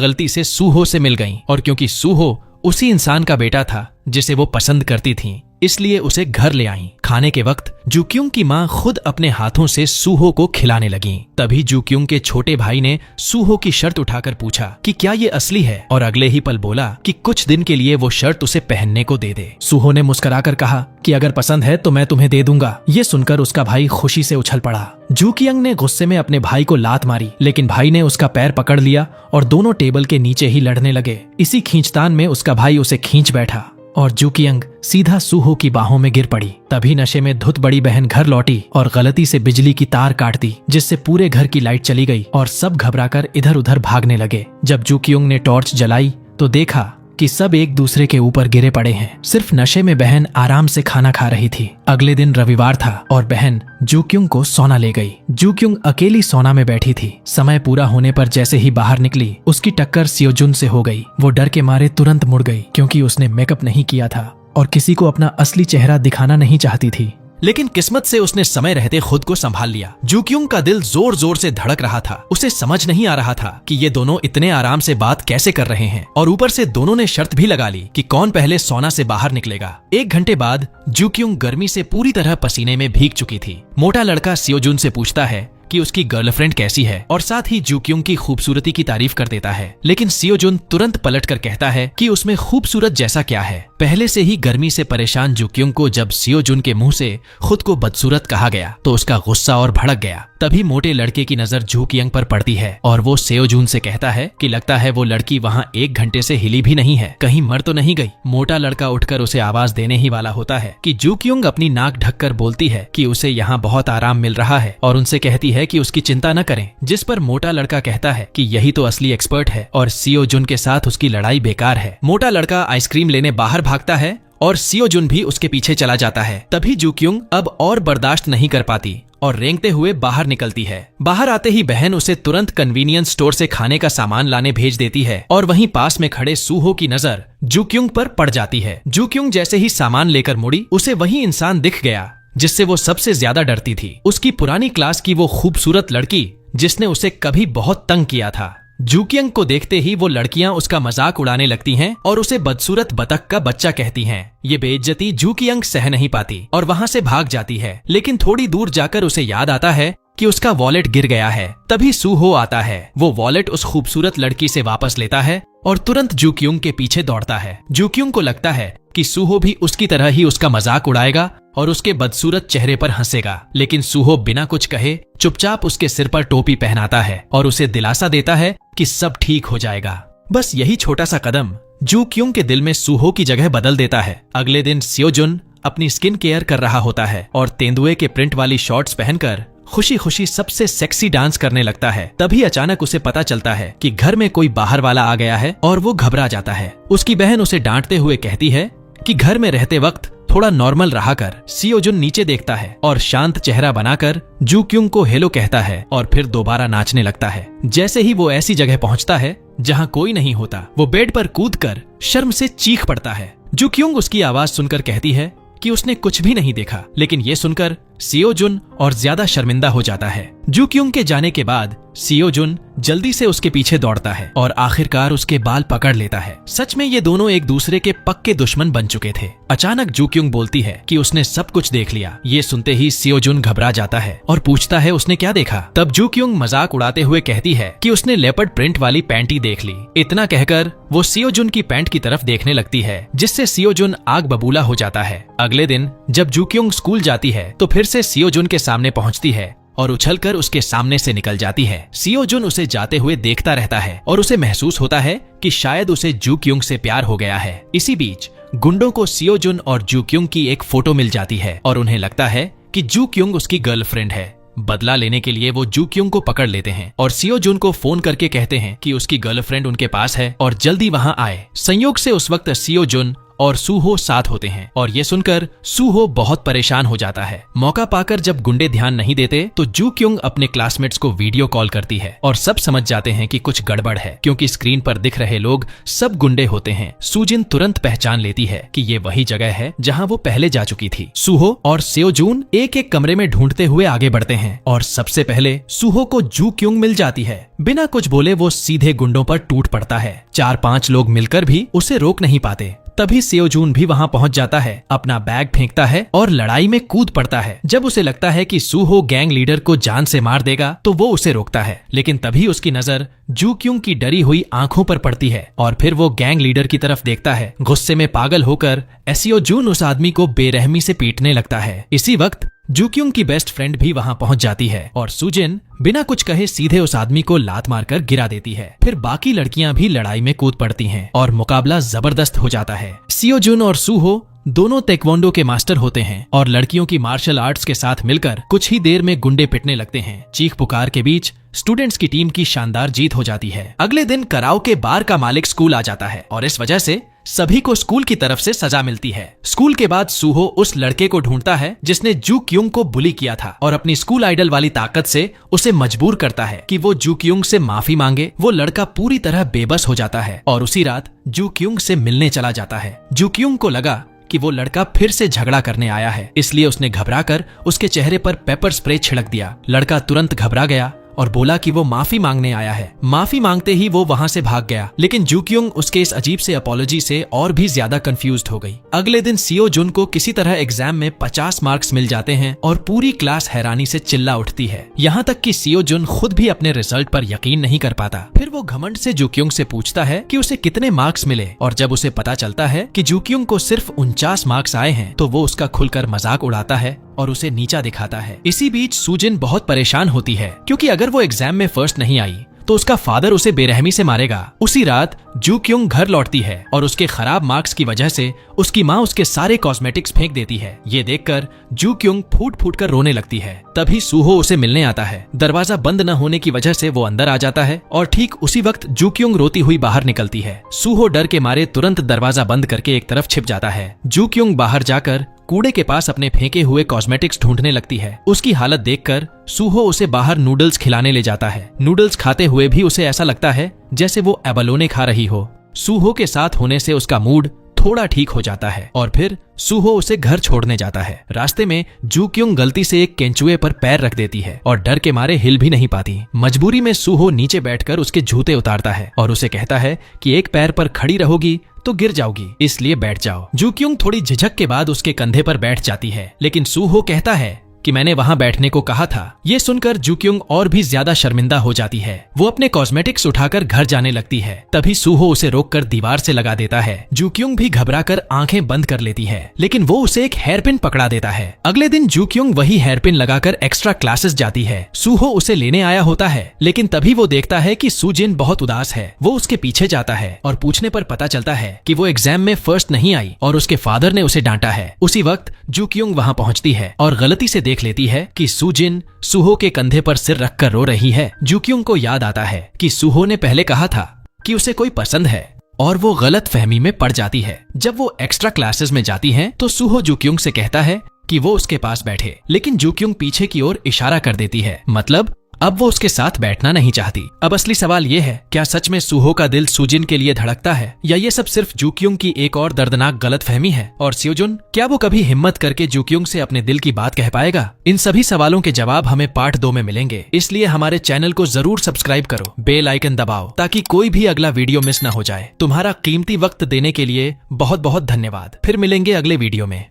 गलती से सूहो से मिल गई। और क्योंकि सूहो उसी इंसान का बेटा था जिसे वो पसंद करती थी, इसलिए उसे घर ले आई। खाने के वक्त जूक्युंग की माँ खुद अपने हाथों से सूहो को खिलाने लगी। तभी जूक्युंग के छोटे भाई ने सूहो की शर्त उठाकर पूछा कि क्या ये असली है, और अगले ही पल बोला कि कुछ दिन के लिए वो शर्ट उसे पहनने को दे दे। सूहो ने मुस्कुराकर कहा कि अगर पसंद है तो मैं तुम्हें दे दूंगा। ये सुनकर उसका भाई खुशी से उछल पड़ा। जूक्युंग ने गुस्से में अपने भाई को लात मारी, लेकिन भाई ने उसका पैर पकड़ लिया और दोनों टेबल के नीचे ही लड़ने लगे। इसी खींचतान में उसका भाई उसे खींच बैठा और जूक्युंग सीधा सूहो की बाहों में गिर पड़ी। तभी नशे में धुत बड़ी बहन घर लौटी और गलती से बिजली की तार काट दी, जिससे पूरे घर की लाइट चली गई और सब घबराकर इधर उधर भागने लगे। जब जूक्युंग ने टॉर्च जलाई तो देखा कि सब एक दूसरे के ऊपर गिरे पड़े हैं। सिर्फ नशे में बहन आराम से खाना खा रही थी। अगले दिन रविवार था और बहन जूक्युंग को सोना ले गई। जूक्युंग अकेली सोना में बैठी थी। समय पूरा होने पर जैसे ही बाहर निकली, उसकी टक्कर सियोजुन से हो गई। वो डर के मारे तुरंत मुड़ गई, क्योंकि उसने मेकअप नहीं किया था और किसी को अपना असली चेहरा दिखाना नहीं चाहती थी। लेकिन किस्मत से उसने समय रहते खुद को संभाल लिया। जूक्युंग का दिल जोर जोर से धड़क रहा था। उसे समझ नहीं आ रहा था कि ये दोनों इतने आराम से बात कैसे कर रहे हैं, और ऊपर से दोनों ने शर्त भी लगा ली कि कौन पहले सोना से बाहर निकलेगा। 1 घंटे बाद जूक्युंग गर्मी से पूरी तरह पसीने में भीग चुकी थी। मोटा लड़का सियोजुन से पूछता है कि उसकी गर्लफ्रेंड कैसी है, और साथ ही जूक्युंग की खूबसूरती की तारीफ कर देता है। लेकिन सियोजुन तुरंत पलटकर कहता है कि उसमें खूबसूरत जैसा क्या है। पहले से ही गर्मी से परेशान जूक्युंग को जब सियोजुन के मुंह से खुद को बदसूरत कहा गया तो उसका गुस्सा और भड़क गया। तभी मोटे लड़के की नजर जूक्युंग पर पड़ती है और वो सियोजुन से कहता है कि लगता है वो लड़की वहाँ 1 घंटे से हिली भी नहीं है, कहीं मर तो नहीं गई। मोटा लड़का उठकर उसे आवाज देने ही वाला होता है कि जूक्युंग अपनी नाक ढककर बोलती है कि उसे यहाँ बहुत आराम मिल रहा है और उनसे कहती है कि उसकी चिंता न करें। जिस पर मोटा लड़का कहता है कि यही तो असली एक्सपर्ट है और सियोजुन के साथ उसकी लड़ाई बेकार है। मोटा लड़का आइसक्रीम लेने बाहर भागता है और सियोजुन भी उसके पीछे चला जाता है। तभी जूक्युंग अब और बर्दाश्त नहीं कर पाती और रेंगते हुए बाहर निकलती है। बाहर आते ही बहन उसे तुरंत कन्वीनियंस स्टोर से खाने का सामान लाने भेज देती है और वहीं पास में खड़े सूहो की नजर जूक्युंग पर पड़ जाती है। जूक्युंग जैसे ही सामान लेकर मुड़ी, उसे वही इंसान दिख गया जिससे वो सबसे ज्यादा डरती थी। उसकी पुरानी क्लास की वो खूबसूरत लड़की जिसने उसे कभी बहुत तंग किया था। जूक्युंग को देखते ही वो लड़कियां उसका मजाक उड़ाने लगती हैं और उसे बदसूरत बतख का बच्चा कहती हैं। ये बेइज्जती जूक्युंग सह नहीं पाती और वहां से भाग जाती है। लेकिन थोड़ी दूर जाकर उसे याद आता है कि उसका वॉलेट गिर गया है। तभी सूहो आता है। वो वॉलेट उस खूबसूरत लड़की से वापस लेता है और तुरंत जूक्युंग के पीछे दौड़ता है। जूक्युंग को लगता है कि सूहो भी उसकी तरह ही उसका मजाक उड़ाएगा और उसके बदसूरत चेहरे पर हंसेगा। लेकिन सूहो बिना कुछ कहे चुपचाप उसके सिर पर टोपी पहनाता है और उसे दिलासा देता है कि सब ठीक हो जाएगा। बस यही छोटा सा कदम जूक्युंग के दिल में सूहो की जगह बदल देता है। अगले दिन सियोजुन अपनी स्किन केयर कर रहा होता है और तेंदुए के प्रिंट वाली शॉर्ट्स पहनकर खुशी खुशी सबसे सेक्सी डांस करने लगता है। तभी अचानक उसे पता चलता है कि घर में कोई बाहर वाला आ गया है और वो घबरा जाता है। उसकी बहन उसे डांटते हुए कहती है कि घर में रहते वक्त थोड़ा नॉर्मल रहा कर। सियोजुन नीचे देखता है और शांत चेहरा बनाकर जूक्युंग को हेलो कहता है और फिर दोबारा नाचने लगता है। जैसे ही वो ऐसी जगह पहुंचता है जहां कोई नहीं होता, वो बेड पर कूदकर शर्म से चीख पड़ता है। जूक्युंग उसकी आवाज सुनकर कहती है कि उसने कुछ भी नहीं देखा। लेकिन ये सुनकर सियोजुन और ज्यादा शर्मिंदा हो जाता है। जूक्युंग के जाने के बाद सियोजुन जल्दी से उसके पीछे दौड़ता है और आखिरकार उसके बाल पकड़ लेता है। सच में ये दोनों एक दूसरे के पक्के दुश्मन बन चुके थे। अचानक जूक्युंग बोलती है कि उसने सब कुछ देख लिया। ये सुनते ही सियोजुन घबरा जाता है और पूछता है उसने क्या देखा। तब जूक्युंग मजाक उड़ाते हुए कहती है कि उसने लेपर्ड प्रिंट वाली पैंटी देख ली। इतना कहकर वो सियोजुन की पैंट की तरफ देखने लगती है, जिससे सियोजुन आग बबूला हो जाता है। अगले दिन जब जूक्युंग स्कूल जाती है तो फिर से सियोजुन के सामने पहुंचती है और उछलकर उसके सामने से निकल जाती है। सियोजुन उसे जाते हुए देखता रहता है और उसे महसूस होता है कि शायद उसे जूक्युंग से प्यार हो गया है। इसी बीच गुंडों को सियोजुन और जूक्युंग की एक फोटो मिल जाती है और उन्हें लगता है कि जूक्युंग उसकी गर्लफ्रेंड है। बदला लेने के लिए वो जूक्युंग को पकड़ लेते हैं और सियोजुन को फोन करके कहते हैं कि उसकी गर्लफ्रेंड उनके पास है और जल्दी वहां आए। संयोग से उस वक्त सियोजुन और सूहो साथ होते हैं और ये सुनकर सूहो बहुत परेशान हो जाता है। मौका पाकर जब गुंडे ध्यान नहीं देते तो जूक्युंग अपने क्लासमेट्स को वीडियो कॉल करती है और सब समझ जाते हैं कि कुछ गड़बड़ है, क्योंकि स्क्रीन पर दिख रहे लोग सब गुंडे होते हैं। सूजिन तुरंत पहचान लेती है कि ये वही जगह है जहां वो पहले जा चुकी थी। सूहो और सियोजुन एक एक कमरे में ढूंढते हुए आगे बढ़ते हैं और सबसे पहले सूहो को जूक्युंग मिल जाती है। बिना कुछ बोले वो सीधे गुंडों पर टूट पड़ता है। 4-5 लोग मिलकर भी उसे रोक नहीं पाते। तभी सियोजुन भी वहां पहुंच जाता है, अपना बैग फेंकता है और लड़ाई में कूद पड़ता है। जब उसे लगता है कि सूहो गैंग लीडर को जान से मार देगा तो वो उसे रोकता है, लेकिन तभी उसकी नजर जूक्युंग की डरी हुई आंखों पर पड़ती है और फिर वो गैंग लीडर की तरफ देखता है। गुस्से में पागल होकर सियोजुन उस आदमी को बेरहमी से पीटने लगता है। इसी वक्त जूक्युंग की बेस्ट फ्रेंड भी वहां पहुंच जाती है और सूजिन बिना कुछ कहे सीधे उस आदमी को लात मारकर गिरा देती है। फिर बाकी लड़कियां भी लड़ाई में कूद पड़ती हैं और मुकाबला जबरदस्त हो जाता है। सियोजुन और सूहो दोनों ताइक्वांडो के मास्टर होते हैं और लड़कियों की मार्शल आर्ट्स के साथ मिलकर कुछ ही देर में गुंडे पिटने लगते हैं। चीख पुकार के बीच स्टूडेंट्स की टीम की शानदार जीत हो जाती है। अगले दिन कराओके बार का मालिक स्कूल आ जाता है और इस वजह से सभी को स्कूल की तरफ से सजा मिलती है। स्कूल के बाद सूहो उस लड़के को ढूंढता है जिसने जूक्युंग को बुली किया था और अपनी स्कूल आइडल वाली ताकत से उसे मजबूर करता है कि वो जूक्युंग से माफी मांगे। वो लड़का पूरी तरह बेबस हो जाता है और उसी रात जूक्युंग से मिलने चला जाता है। जूक्युंग को लगा कि वो लड़का फिर से झगड़ा करने आया है, इसलिए उसने घबराकर उसके चेहरे पर पेपर स्प्रे छिड़क दिया। लड़का तुरंत घबरा गया और बोला कि वो माफी मांगने आया है। माफी मांगते ही वो वहां से भाग गया, लेकिन जूक्युंग उसके इस अजीब से अपॉलॉजी से और भी ज्यादा कंफ्यूज्ड हो गई। अगले दिन सियोजुन को किसी तरह एग्जाम में 50 मार्क्स मिल जाते हैं और पूरी क्लास हैरानी से चिल्ला उठती है। यहाँ तक कि सियोजुन खुद भी अपने रिजल्ट पर यकीन नहीं कर पाता। फिर वो घमंड से जूक्युंग से पूछता है कि उसे कितने मार्क्स मिले और जब उसे पता चलता है कि जूक्युंग को सिर्फ 49 मार्क्स आए हैं तो वो उसका खुलकर मजाक उड़ाता है और उसे नीचा दिखाता है। इसी बीच सूजिन बहुत परेशान होती है, क्योंकि अगर वो एग्जाम में फर्स्ट नहीं आई तो उसका फादर उसे बेरहमी से मारेगा। उसी रात जूक्युंग घर लौटती है और उसके खराब मार्क्स की वजह से उसकी माँ उसके सारे कॉस्मेटिक्स फेंक देती है। ये देखकर जूक्युंग फूट फूट कर रोने लगती है। तभी सूहो उसे मिलने आता है। दरवाजा बंद न होने की वजह से वो अंदर आ जाता है और ठीक उसी वक्त जूक्युंग रोती हुई बाहर निकलती है। सूहो डर के मारे तुरंत दरवाजा बंद करके एक तरफ छिप जाता है। जूक्युंग बाहर जाकर कूड़े के पास अपने फेंके हुए कॉस्मेटिक्स ढूंढने लगती है। उसकी हालत देखकर सूहो उसे बाहर नूडल्स खिलाने ले जाता है। नूडल्स खाते हुए भी उसे ऐसा लगता है जैसे वो एबलोने खा रही हो। सूहो के साथ होने से उसका मूड थोड़ा ठीक हो जाता है और फिर सूहो उसे घर छोड़ने जाता है। रास्ते में जूक्युंग गलती से एक केंचुए पर पैर रख देती है और डर के मारे हिल भी नहीं पाती। मजबूरी में सूहो नीचे बैठकर उसके जूते उतारता है और उसे कहता है कि एक पैर पर खड़ी रहोगी तो गिर जाओगी, इसलिए बैठ जाओ। जूक्युंग थोड़ी झिझक के बाद उसके कंधे पर बैठ जाती है, लेकिन सूहो कहता है कि मैंने वहां बैठने को कहा था। ये सुनकर जूक्युंग और भी ज्यादा शर्मिंदा हो जाती है। वो अपने कॉस्मेटिक्स उठाकर घर जाने लगती है। तभी सूहो उसे रोककर दीवार से लगा देता है। जूक्युंग भी घबराकर आंखें बंद कर लेती है, लेकिन वो उसे एक हेयरपिन पकड़ा देता है। अगले दिन जूक्युंग वही हेयरपिन लगाकर एक्स्ट्रा क्लासेस जाती है। सूहो उसे लेने आया होता है, लेकिन तभी वो देखता है कि सूजिन बहुत उदास है। वो उसके पीछे जाता है और पूछने पर पता चलता है कि वो एग्जाम में फर्स्ट नहीं आई और उसके फादर ने उसे डांटा है। उसी वक्त जूक्युंग वहां पहुंचती है और गलती से देख लेती है कि सूजिन सूहो के कंधे पर सिर रखकर रो रही है। जूक्युंग को याद आता है कि सूहो ने पहले कहा था कि उसे कोई पसंद है और वो गलत फहमी में पड़ जाती है। जब वो एक्स्ट्रा क्लासेस में जाती हैं तो सूहो जूक्युंग से कहता है कि वो उसके पास बैठे, लेकिन जूक्युंग पीछे की ओर इशारा कर देती है, मतलब अब वो उसके साथ बैठना नहीं चाहती। अब असली सवाल ये है, क्या सच में सूहो का दिल सुजिन के लिए धड़कता है, या ये सब सिर्फ जूक्युंग की एक और दर्दनाक गलतफहमी है? और स्योजुन, क्या वो कभी हिम्मत करके जूक्युंग से अपने दिल की बात कह पाएगा? इन सभी सवालों के जवाब हमें पार्ट 2 में मिलेंगे, इसलिए हमारे चैनल को जरूर सब्सक्राइब करो, बेल आइकन दबाओ ताकि कोई भी अगला वीडियो मिस न हो जाए। तुम्हारा कीमती वक्त देने के लिए बहुत बहुत धन्यवाद। फिर मिलेंगे अगले वीडियो में।